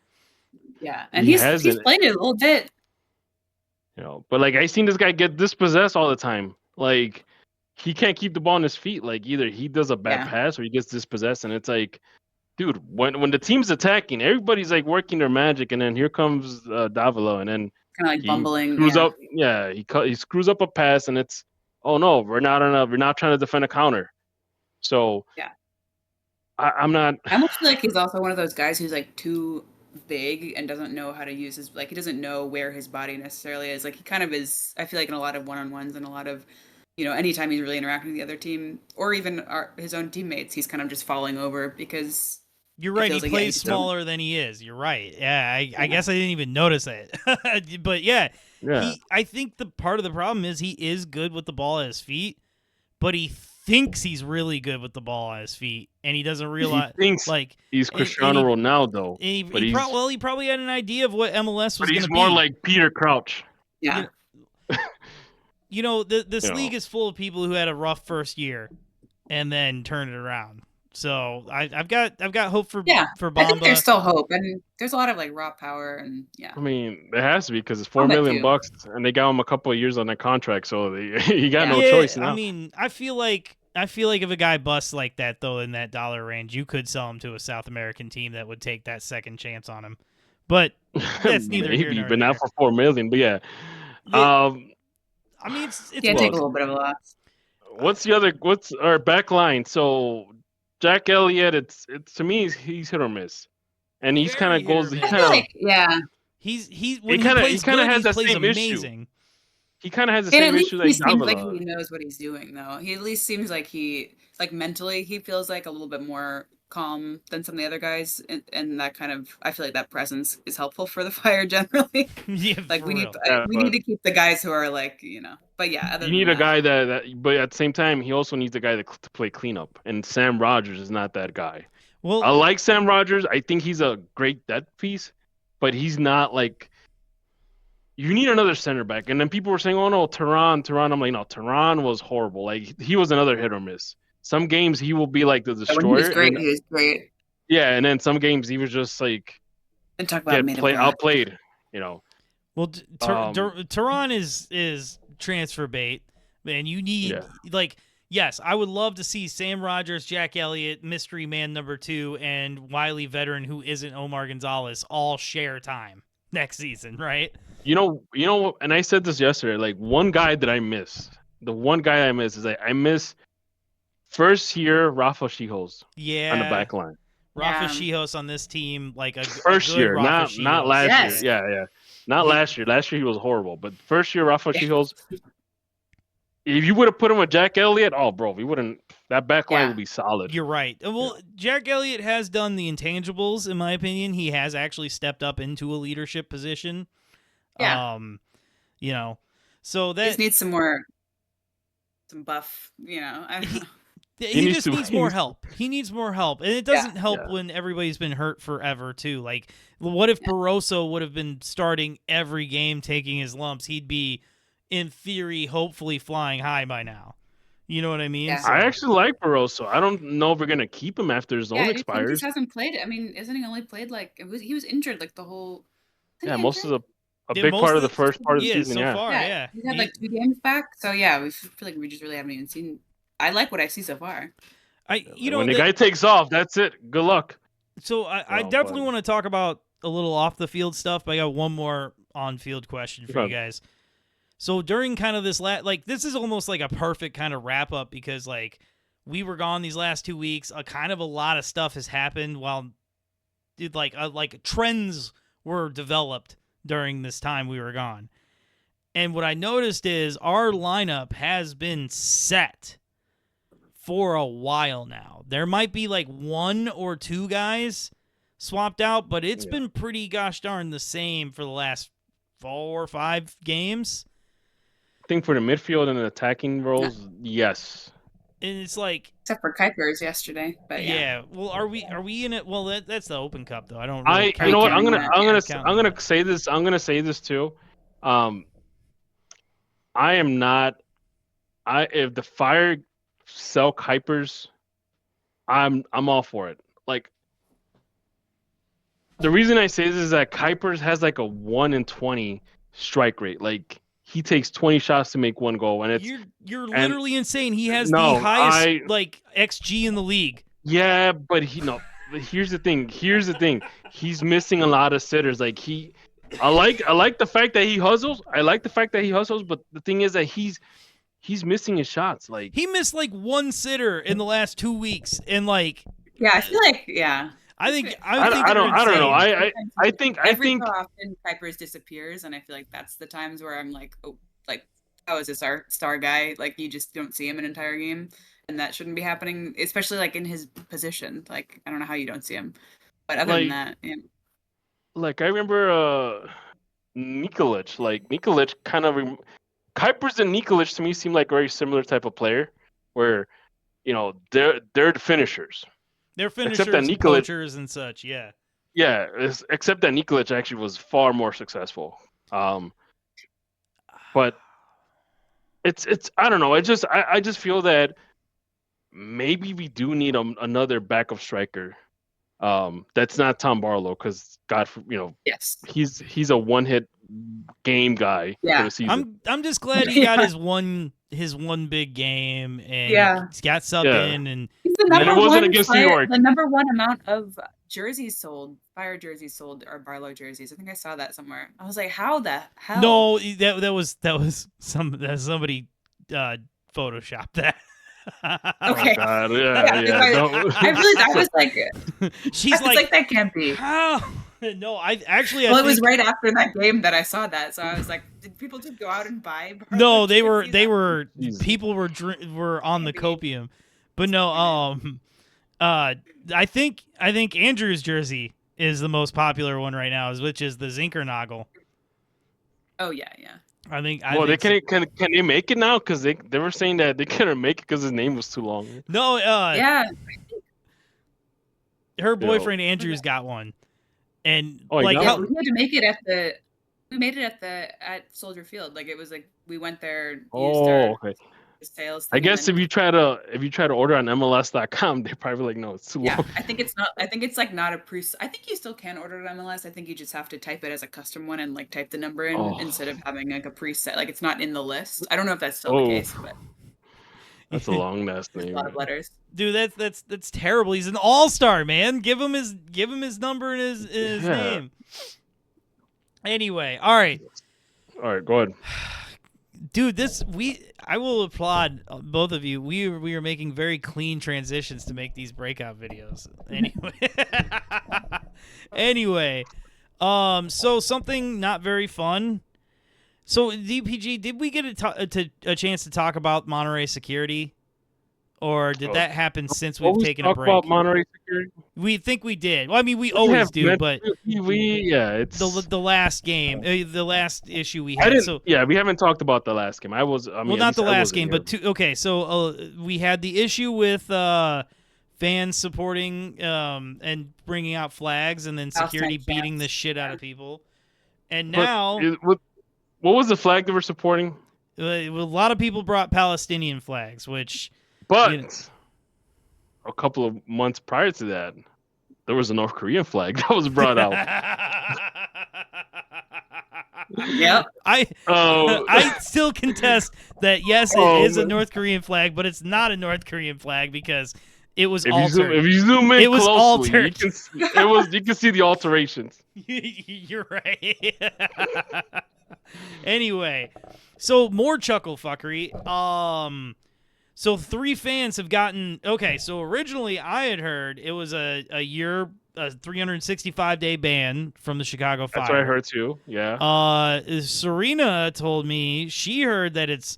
Yeah, and he's played it a little bit. But like I seen this guy get dispossessed all the time. Like he can't keep the ball on his feet. Like either he does a bad pass or he gets dispossessed, and it's like, dude, when the team's attacking, everybody's like working their magic, and then here comes Davila, and then kind of like bumbling. Screws up. Yeah, he screws up a pass, and it's we're not trying to defend a counter. So yeah, I'm not. I almost feel like he's also one of those guys who's like too big and doesn't know how to use his he doesn't know where his body necessarily is. Like he kind of is. I feel like in a lot of one-on-ones and a lot of anytime he's really interacting with the other team or even his own teammates, he's kind of just falling over because. You're right. He plays smaller than he is. You're right. Yeah, I guess I didn't even notice it. But yeah. I think the part of the problem is he is good with the ball at his feet, but he thinks he's really good with the ball at his feet, and he doesn't realize. He thinks like he's Cristiano Ronaldo. He probably had an idea of what MLS was going to be. But he's more like Peter Crouch. Yeah. This league is full of people who had a rough first year, and then turned it around. So I've got hope for Bamba. I think there's still hope, and there's a lot of like raw power, and I mean, there has to be because it's $4 million, and they got him a couple of years on that contract, so he got no choice now. I mean, I feel like if a guy busts like that though in that dollar range, you could sell him to a South American team that would take that second chance on him. But that's neither here nor there. But not for $4 million. But yeah. I mean, it's take a little bit of a loss. What's our back line? So Jack Elliott, it's to me he's hit or miss, and he's kind of goes. He kind of He kind of has that same issue. He kind of has the same issue. He seems like he knows what he's doing, though. He at least seems like mentally he feels like a little bit more calm than some of the other guys, and that kind of I feel like that presence is helpful for the Fire generally. We need to keep the guys who are But yeah, you need a guy that. But at the same time, he also needs a guy to play cleanup, and Sam Rogers is not that guy. Well, I like Sam Rogers. I think he's a great depth piece, but he's not like. You need another center back, and then people were saying, "Oh no, Tehran." I'm like, no, Tehran was horrible. Like he was another hit or miss. Some games he will be like the destroyer. He was great. Yeah, and then some games he was just like and talk about outplayed. Well, Tehran is transfer bait, and you need yes, I would love to see Sam Rogers, Jack Elliott, mystery man number 2, and Wiley veteran who isn't Omar Gonzales all share time next season, right? You know, and I said this yesterday. Like one guy that I miss, the one guy I miss is I miss first year Rafa Schihos. Yeah, on the back line. Rafa Schihos on this team, like first year, not last year. Yeah. Not last year. Last year he was horrible, but first year Rafa Schihos. If you would have put him with Jack Elliott, we wouldn't. That back line would be solid. You're right. Well, Jack Elliott has done the intangibles, in my opinion. He has actually stepped up into a leadership position. Yeah. So that he just needs some buff. I don't know. He just needs more help. He needs more help, and it doesn't help when everybody's been hurt forever too. Like, what if Barroso would have been starting every game, taking his lumps? He'd be, in theory, hopefully flying high by now. You know what I mean? Yeah. So, I actually like Barroso. I don't know if we're gonna keep him after his loan expires. He just hasn't played. I mean, isn't he only played he was injured like the whole? Most of a big part of the first part of the season. So far, he had like 2 games back. So we feel like we just really haven't even seen. I like what I see so far. When the guy takes off, that's it. Good luck. So I definitely want to talk about a little off the field stuff, but I got one more on field question for you guys. So during kind of this this is almost like a perfect kind of wrap up because we were gone these last 2 weeks. Kind of a lot of stuff has happened while trends were developed during this time we were gone. And what I noticed is our lineup has been set for a while now. There might be 1 or 2 guys swapped out, but it's been pretty gosh darn the same for the last 4 or 5 games. I think for the midfield and the attacking roles, yes. And it's except for Kuipers yesterday, but well, are we in it? Well, that's the Open Cup though. I don't. You know what? I'm gonna say this. I'm gonna say this too. I am not. If the Fire sell Kuipers, I'm all for it. The reason I say this is that Kuipers has a 1 in 20 strike rate. he takes 20 shots to make 1 goal, and you're literally insane. He has the highest XG in the league. Yeah, but But here's the thing. He's missing a lot of sitters. Like I like the fact that he hustles. But the thing is that he's missing his shots. Like he missed like 1 sitter in the last 2 weeks, and like I feel like I don't know. I think every so often Kuipers disappears, and I feel like that's the times where I'm like, oh, like how is this our star guy? Like you just don't see him an entire game, and that shouldn't be happening, especially like in his position. Like I don't know how you don't see him, but other than that, yeah. Like I remember Nikolic. Like Nikolic kind of Kuipers and Nikolic to me seem like a very similar type of player, where they're the finishers. They're finishers, poachers, and such. Yeah. Yeah, except that Nikolic actually was far more successful. But it's I don't know. I just feel that maybe we do need another backup striker. That's not Tom Barlow, because yes, he's a one-hit game guy for the season. I'm just glad he got his one big game, and he got subbed in, and it wasn't against New York. The number 1 amount of jerseys sold, Fire jerseys sold, are Barlow jerseys. I think I saw that somewhere. I was like, how the hell? No, that was somebody photoshopped that. Okay. Oh God, yeah. I was like, she's like that can't be. How? No, I actually. Well, it was right after that game that I saw that, so I was like, did people just go out and buy? No, they were. People were on the copium, but no. I think Andrew's jersey is the most popular one right now, which is the Zinkernagel. Oh yeah. They can they make it now? Because they were saying that they couldn't make it because his name was too long. No, yeah. Her boyfriend Andrew's got one, and we had to make it at Soldier Field. Like it was like we went there. Okay. Sales. I guess if you try to order on MLS.com, they're probably like, no, it's too long. I think it's not. I think it's like not a pre. I think you still can order it on MLS. I think you just have to type it as a custom one and like type the number in instead of having like a preset. Like it's not in the list. I don't know if that's still the case, but that's a long last name. A lot of letters. Dude, that's terrible. He's an all-star, man. Give him his number and his name. Anyway, all right. Go ahead. Dude, I will applaud both of you. We are making very clean transitions to make these breakout videos. Anyway, so something not very fun. So DPG, did we get a chance to talk about Monterey security, or did that happen since we've taken a break? About Monterey security? We think we did. Well, I mean, we always do, but it's the last game, the last issue we had. We haven't talked about the last game. Not the last game, but so we had the issue with fans supporting and bringing out flags, and then security beating the shit out of people. And now, what was the flag they were supporting? A lot of people brought Palestinian flags, but a couple of months prior to that, there was a North Korean flag that was brought out. Yep. I still contest that. Yes, it is a North Korean flag, but it's not a North Korean flag because it was altered. If you zoom in, it was closely, altered. You can see the alterations. You're right. Anyway, so more chuckle fuckery. So 3 fans have gotten so originally I had heard it was a 365-day ban from the Chicago Fire. That's what I heard too. Yeah. Serena told me she heard that it's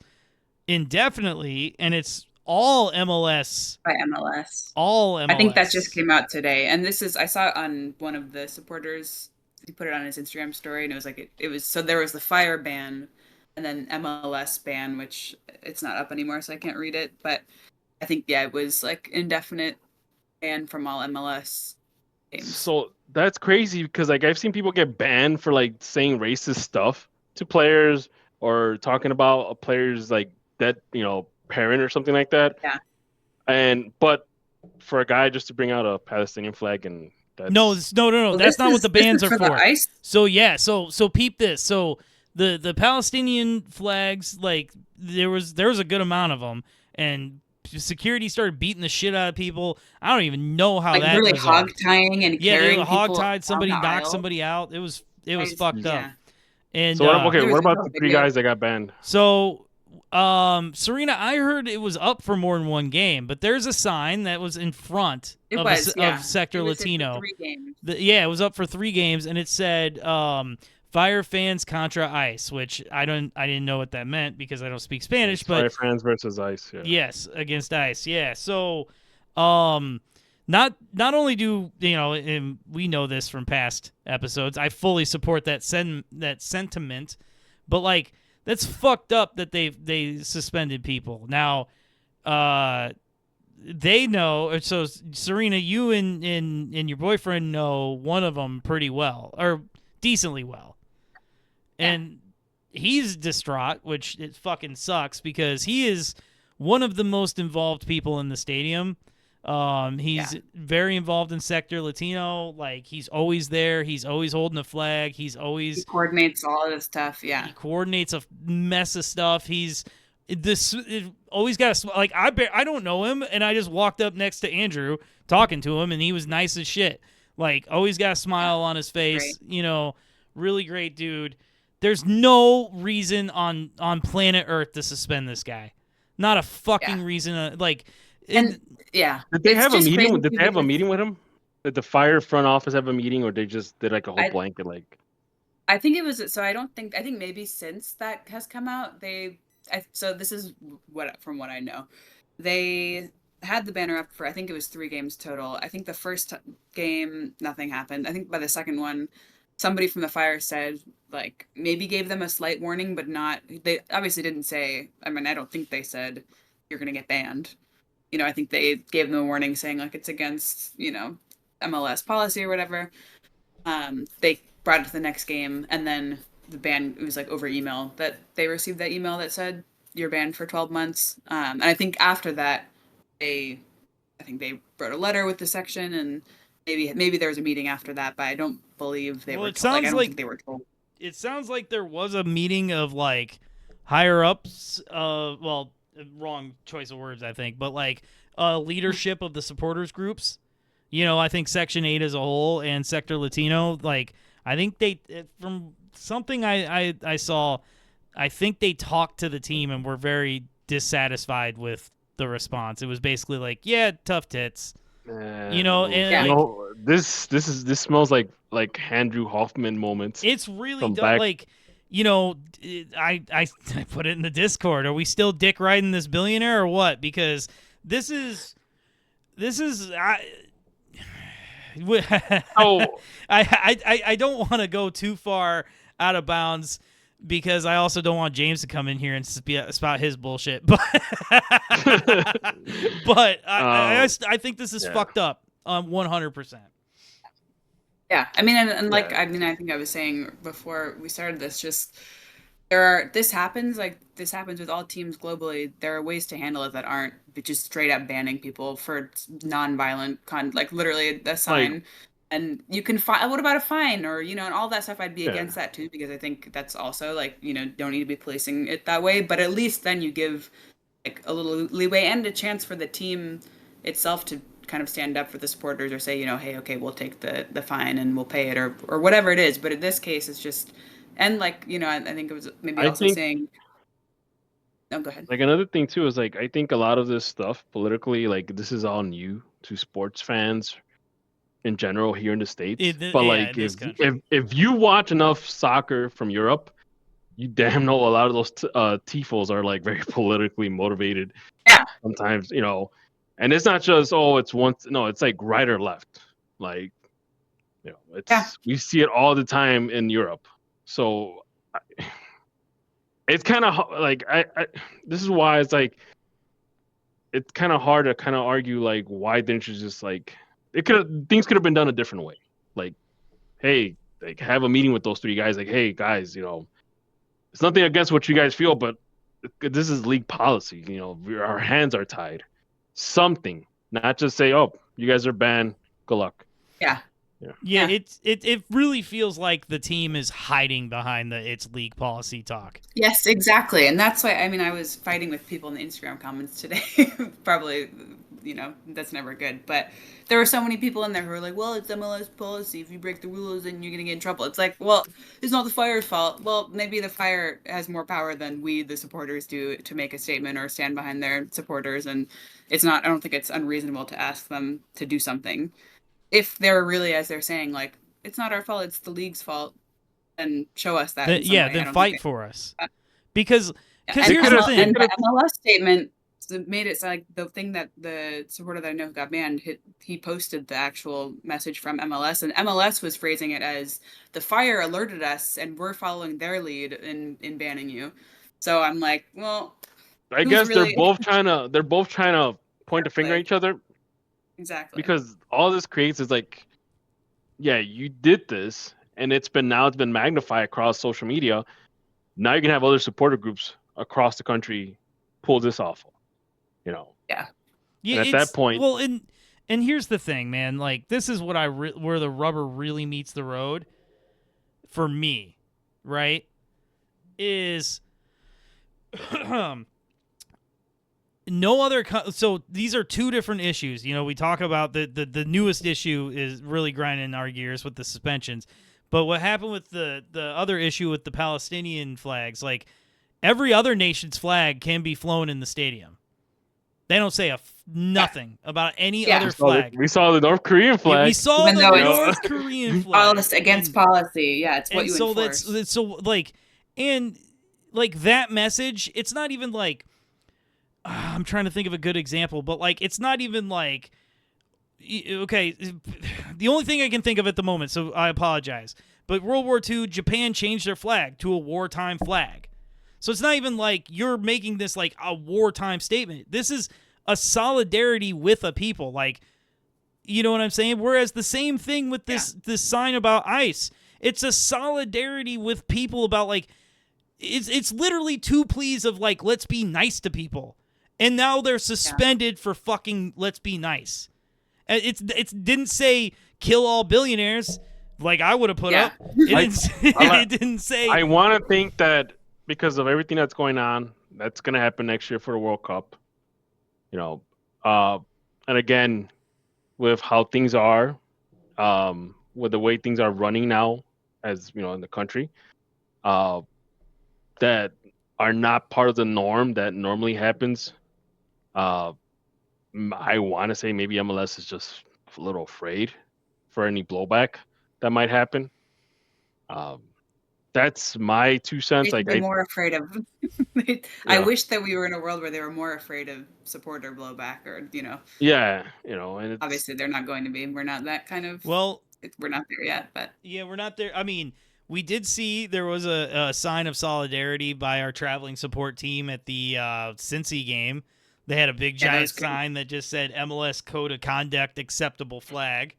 indefinitely and it's all MLS. By MLS. All MLS. I think that just came out today. And I saw it on one of the supporters. He put it on his Instagram story, and it was like it was so there was the Fire ban and then MLS ban, which it's not up anymore, so I can't read it. But I think it was like indefinite ban from all MLS games. So that's crazy because like I've seen people get banned for like saying racist stuff to players or talking about a player's like that parent or something like that. Yeah. But for a guy just to bring out a Palestinian flag and no. Well, that's not what the bans are for. The ice? So so peep this. So the Palestinian flags, like there was a good amount of them, and security started beating the shit out of people. I don't even know how like that really resolved. hog tying and Yeah, they carrying were people hog-tied. down Somebody the knocked aisle. somebody out. It was fucked up. Yeah. And So what There was about a the 3 video. guys that got banned? So, Serena, I heard it was up for more than one game, but there's a sign that was in front of Sector It was in Latino. 3 games. It was up for 3 games, and it said Fire fans contra Ice, which I didn't know what that meant because I don't speak Spanish. But Fire fans versus Ice. Yeah. yes, against Ice. Yeah. So, not only do and we know this from past episodes, I fully support that sentiment, but like that's fucked up that they suspended people. Now, they know. So Serena, you and your boyfriend know one of them pretty well, or decently well, and he's distraught, which it fucking sucks because he is one of the most involved people in the stadium. He's very involved in Sector Latino. Like he's always there. He's always holding a flag. He coordinates all of this stuff. Yeah, he coordinates a mess of stuff. Always got like I don't know him, and I just walked up next to Andrew talking to him, and he was nice as shit. Like always got a smile on his face. Great. Really great dude. There's no reason on planet Earth to suspend this guy. Not a fucking reason. Did they have a meeting? Did they have a meeting with him? Did the fire front office have a meeting, or they just did like a whole blanket like? I think it was. So I think maybe since that has come out, so this is from what I know, they had the banner up for I think it was 3 games total. I think the first game nothing happened. I think by the second one, somebody from the fire said like maybe gave them a slight warning, but not. They obviously didn't say. I mean, I don't think they said you're gonna get banned. I think they gave them a warning saying like it's against MLS policy or whatever. They brought it to the next game, and then the ban, it was like over email that they received that email that said you're banned for 12 months. And I think after that, I think they wrote a letter with the section, and maybe there was a meeting after that, but I don't believe they were told. I don't think they were told. It sounds like there was a meeting of like higher ups, wrong choice of words, I think, but like leadership of the supporters groups. I think Section 8 as a whole and Sector Latino, like I think from something I saw, I think they talked to the team and were very dissatisfied with the response. It was basically like, yeah, tough tits. This smells like Andrew Hoffman moments. It's really dumb. Like, I put it in the Discord. Are we still dick riding this billionaire or what? Because this is I don't want to go too far out of bounds because I also don't want James to come in here and spout his bullshit. But I think this is fucked up 100%. Yeah, I mean, and like I think I was saying before we started this, just this happens with all teams globally. There are ways to handle it that aren't just straight up banning people for non-violent like literally a sign. And you can what about a fine or and all that stuff? I'd be against that too, because I think that's also like don't need to be policing it that way. But at least then you give like a little leeway and a chance for the team itself to kind of stand up for the supporters or say hey, okay, we'll take the fine and we'll pay it or whatever it is. But in this case, it's just and like I think it was maybe saying. No, go ahead. Like another thing too is like I think a lot of this stuff politically, like this is all new to sports fans in general here in the States. If you watch enough soccer from Europe, you damn know a lot of those tifos are like very politically motivated. Yeah. Sometimes, and it's not just it's like right or left. Like, we see it all the time in Europe. So it's kind of like this is why it's like it's kind of hard to kind of argue like why didn't you just like things could have been done a different way. Like, hey, like have a meeting with those 3 guys. Like, hey guys, it's nothing against what you guys feel, but this is league policy. Our hands are tied. Something, not just say, oh, you guys are banned. Good luck. Yeah. Yeah, it really feels like the team is hiding behind its league policy talk. Yes, exactly. And that's why, I mean, I was fighting with people in the Instagram comments today. Probably, that's never good. But there were so many people in there who were like, well, it's MLS policy. If you break the rules, then you're going to get in trouble. It's like, well, it's not the Fire's fault. Well, maybe the Fire has more power than we, the supporters, do to make a statement or stand behind their supporters. And I don't think it's unreasonable to ask them to do something. If they're really, as they're saying, like, it's not our fault, it's the league's fault, and show us that. Then fight for us. Because here's the thing. And the MLS statement made it like the thing that the supporter that I know who got banned, he posted the actual message from MLS, and MLS was phrasing it as the Fire alerted us, and we're following their lead in banning you. So I'm like, well, I guess they're both trying to point a finger at each other. Exactly. Because all this creates is like, yeah, you did this, and it's been magnified across social media. Now you can have other supporter groups across the country pull this off. Yeah. Yeah. And at that point, well, and here's the thing, man. Like, this is what where the rubber really meets the road. For me, right, is no other. So these are two different issues. We talk about the newest issue is really grinding our gears with the suspensions. But what happened with the other issue with the Palestinian flags, like every other nation's flag can be flown in the stadium. They don't say nothing about any other flag. We saw the North Korean flag. Yeah, we saw the North Korean flag. Against policy. Yeah, it's what you enforce. And that message, it's not even like, I'm trying to think of a good example, but like it's not even like, okay, the only thing I can think of at the moment, so I apologize, but World War II, Japan changed their flag to a wartime flag. So it's not even like you're making this like a wartime statement. This is a solidarity with a people. Like, you know what I'm saying? Whereas the same thing with this sign about ICE. It's a solidarity with people about like, it's literally two pleas of like, let's be nice to people. And now they're suspended for fucking let's be nice. It didn't say kill all billionaires like I would have put up. It didn't say. I want to think that because of everything that's going on, that's going to happen next year for the World Cup. And again, with how things are, with the way things are running now, as in the country, that are not part of the norm that normally happens. I want to say maybe MLS is just a little afraid for any blowback that might happen. That's my 2 cents. They'd be more afraid of. I wish that we were in a world where they were more afraid of supporter blowback, or Yeah, and obviously they're not going to be. We're not that kind of. Well, we're not there yet, but yeah, we're not there. I mean, we did see there was a sign of solidarity by our traveling support team at the Cincy game. They had a big giant sign that just said MLS Code of Conduct Acceptable Flag.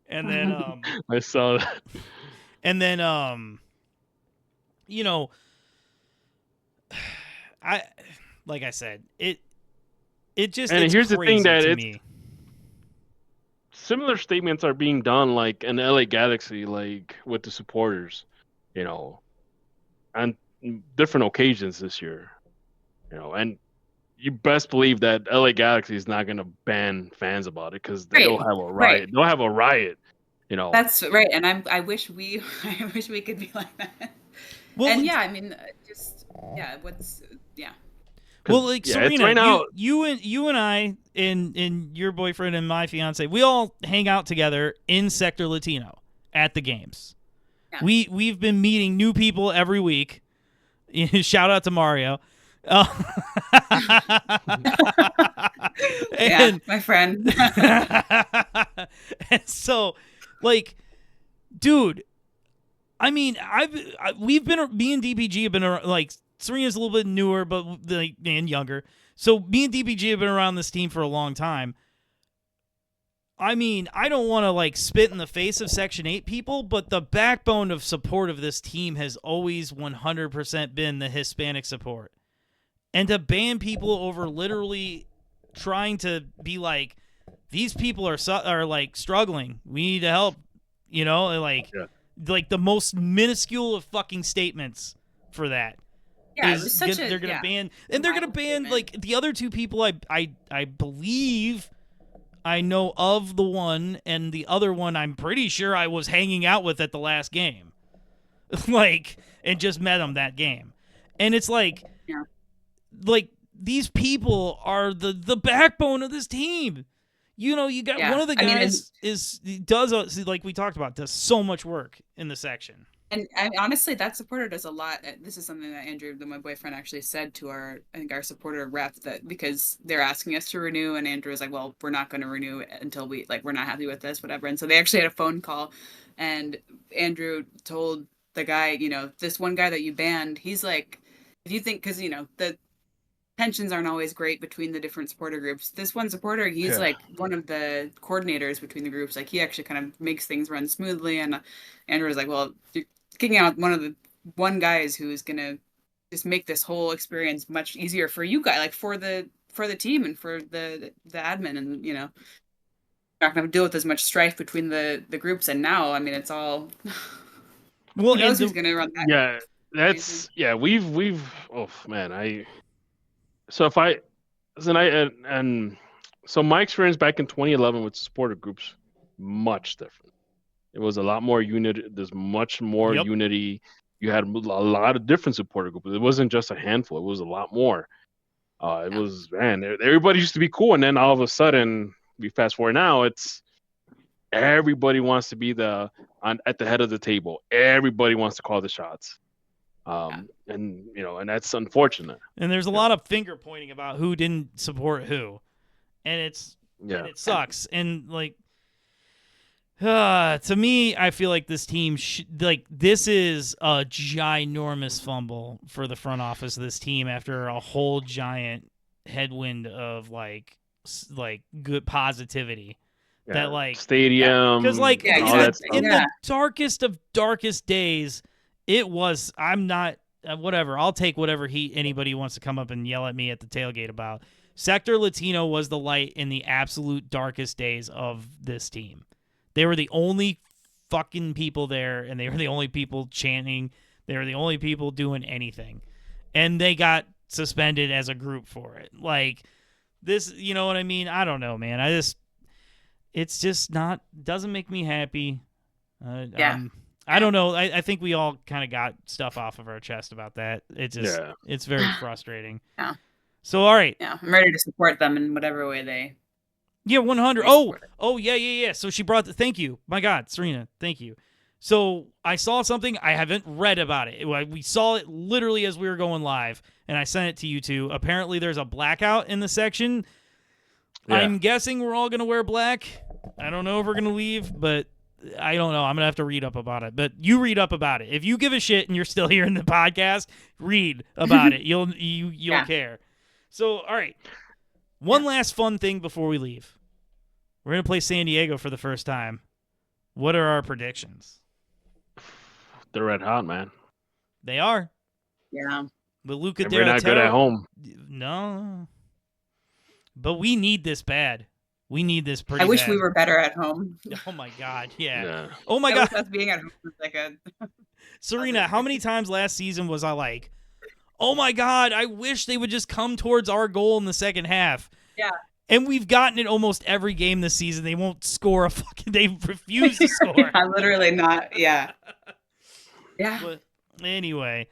And then I saw that. And then like I said, it just and it's here's the thing that to it's me. Similar statements are being done like in LA Galaxy, like with the supporters, on different occasions this year. And you best believe that LA Galaxy is not going to ban fans about it because they'll have a riot. Right. They'll have a riot. That's right. And I wish we could be like that. Well, and I mean, Well, like Serena, right now, you and I and your boyfriend and my fiance, we all hang out together in Sector Latino at the games. Yeah. We've been meeting new people every week. Shout out to Mario. And, my friend. And so, like, dude, I mean, we've been, me and DPG have been like, Serena's a little bit newer, but and younger. So me and DPG have been around this team for a long time. I mean, I don't want to like spit in the face of Section 8 people, but the backbone of support of this team has always 100% been the Hispanic support. And to ban people over literally trying to be like, these people are like struggling. We need to help. You know, and like the most minuscule of fucking statements for that. Yeah, it was such they're gonna ban, and a they're gonna ban like the other two people. I believe I know of the one, and the other one I'm pretty sure I was hanging out with at the last game, like, and just met them that game, and it's like, like these people are the backbone of this team. You know, you got one of the guys does like we talked about, does so much work in the section. And honestly, that supporter does a lot. This is something that Andrew, my boyfriend, actually said to our supporter rep, that because they're asking us to renew, and Andrew was like, well, we're not going to renew until we're not happy with this, whatever. And so they actually had a phone call, and Andrew told the guy, this one guy that you banned, he's like, if you think, because, the tensions aren't always great between the different supporter groups. This one supporter, he's like one of the coordinators between the groups. Like, he actually kind of makes things run smoothly. And Andrew was like, well, you're kicking out one guys who is going to just make this whole experience much easier for you guys, like for the team and for the admin, and not going to deal with as much strife between the groups. And now, I mean, it's all well, who knows who's going to run that. Yeah, that's we've oh man, so my experience back in 2011 with supporter groups, much different. It was a lot more unity. There's much more unity. You had a lot of different supporter groups. It wasn't just a handful. It was a lot more. It was, man, everybody used to be cool, and then all of a sudden, we fast forward now, it's everybody wants to be at the head of the table. Everybody wants to call the shots. And that's unfortunate. And there's a lot of finger pointing about who didn't support who, and and it sucks. And like, to me, I feel like this team this is a ginormous fumble for the front office of this team after a whole giant headwind of like good positivity. That like stadium, because like in in the darkest of darkest days. It was. I'm not. Whatever. I'll take whatever anybody wants to come up and yell at me at the tailgate about. Sector Latino was the light in the absolute darkest days of this team. They were the only fucking people there, and they were the only people chanting. They were the only people doing anything, and they got suspended as a group for it. Like this, you know what I mean? I don't know, man. It's just not. Doesn't make me happy. I don't know. I think we all kind of got stuff off of our chest about that. It's very frustrating. Yeah. So, all right. Yeah, I'm ready to support them in whatever way they. Yeah, 100. Oh, yeah. So she brought thank you. My God, Serena, thank you. So I saw something. I haven't read about it. We saw it literally as we were going live, and I sent it to you two. Apparently, there's a blackout in the section. Yeah. I'm guessing we're all going to wear black. I don't know if we're going to leave, but I don't know. I'm going to have to read up about it. But you read up about it. If you give a shit and you're still here in the podcast, read about it. You'll care. So, all right. One last fun thing before we leave. We're going to play San Diego for the first time. What are our predictions? They're red hot, man. They are. Yeah. But Luca They're not good at home. No. But we need this bad. We need this pretty I wish bad. we were better at home. Oh, my God. Yeah. Oh, my God. Us being at home was like a... Serena, how many times last season was I like, oh, my God, I wish they would just come towards our goal in the second half. Yeah. And we've gotten it almost every game this season. They won't score they refuse to score. I'm literally not. Yeah. Yeah. But anyway,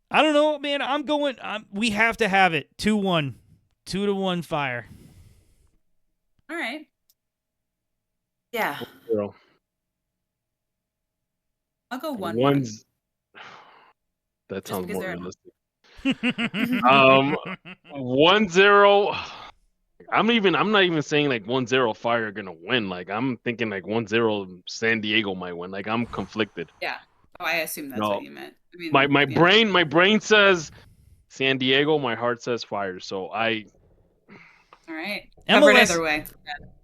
I don't know, man. We have to have it. 2-1. 2-1 Fire. All right. Yeah. I'll go 1-1. That sounds more realistic. 1-0. I'm not even saying like 1-0 Fire are gonna win. Like I'm thinking like 1-0 San Diego might win. Like I'm conflicted. Yeah. Oh, I assume that's what you meant. I mean, my brain says San Diego. My heart says Fire. So All right. MLS, either way.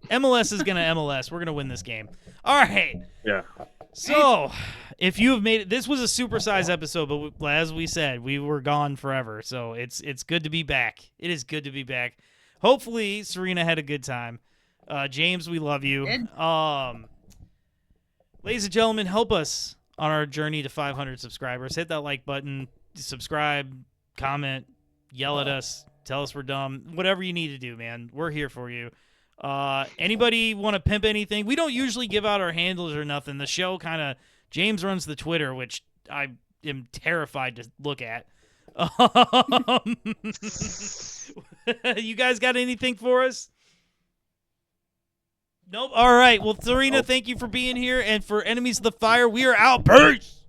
MLS is gonna MLS. We're gonna win this game. All right. Yeah. So, if you have made it, this was a supersized episode, but as we said, we were gone forever. So it's good to be back. It is good to be back. Hopefully, Serena had a good time. James, we love you. Ladies and gentlemen, help us on our journey to 500 subscribers. Hit that like button, subscribe, comment, yell at us, tell us we're dumb, whatever you need to do, man. We're here for you. Anybody want to pimp anything? We don't usually give out our handles or nothing. The show kind of, James runs the Twitter, which I am terrified to look at. You guys got anything for us? Nope. All right. Well, Serena, thank you for being here. And for Enemies of the Fire, we are out. Peace.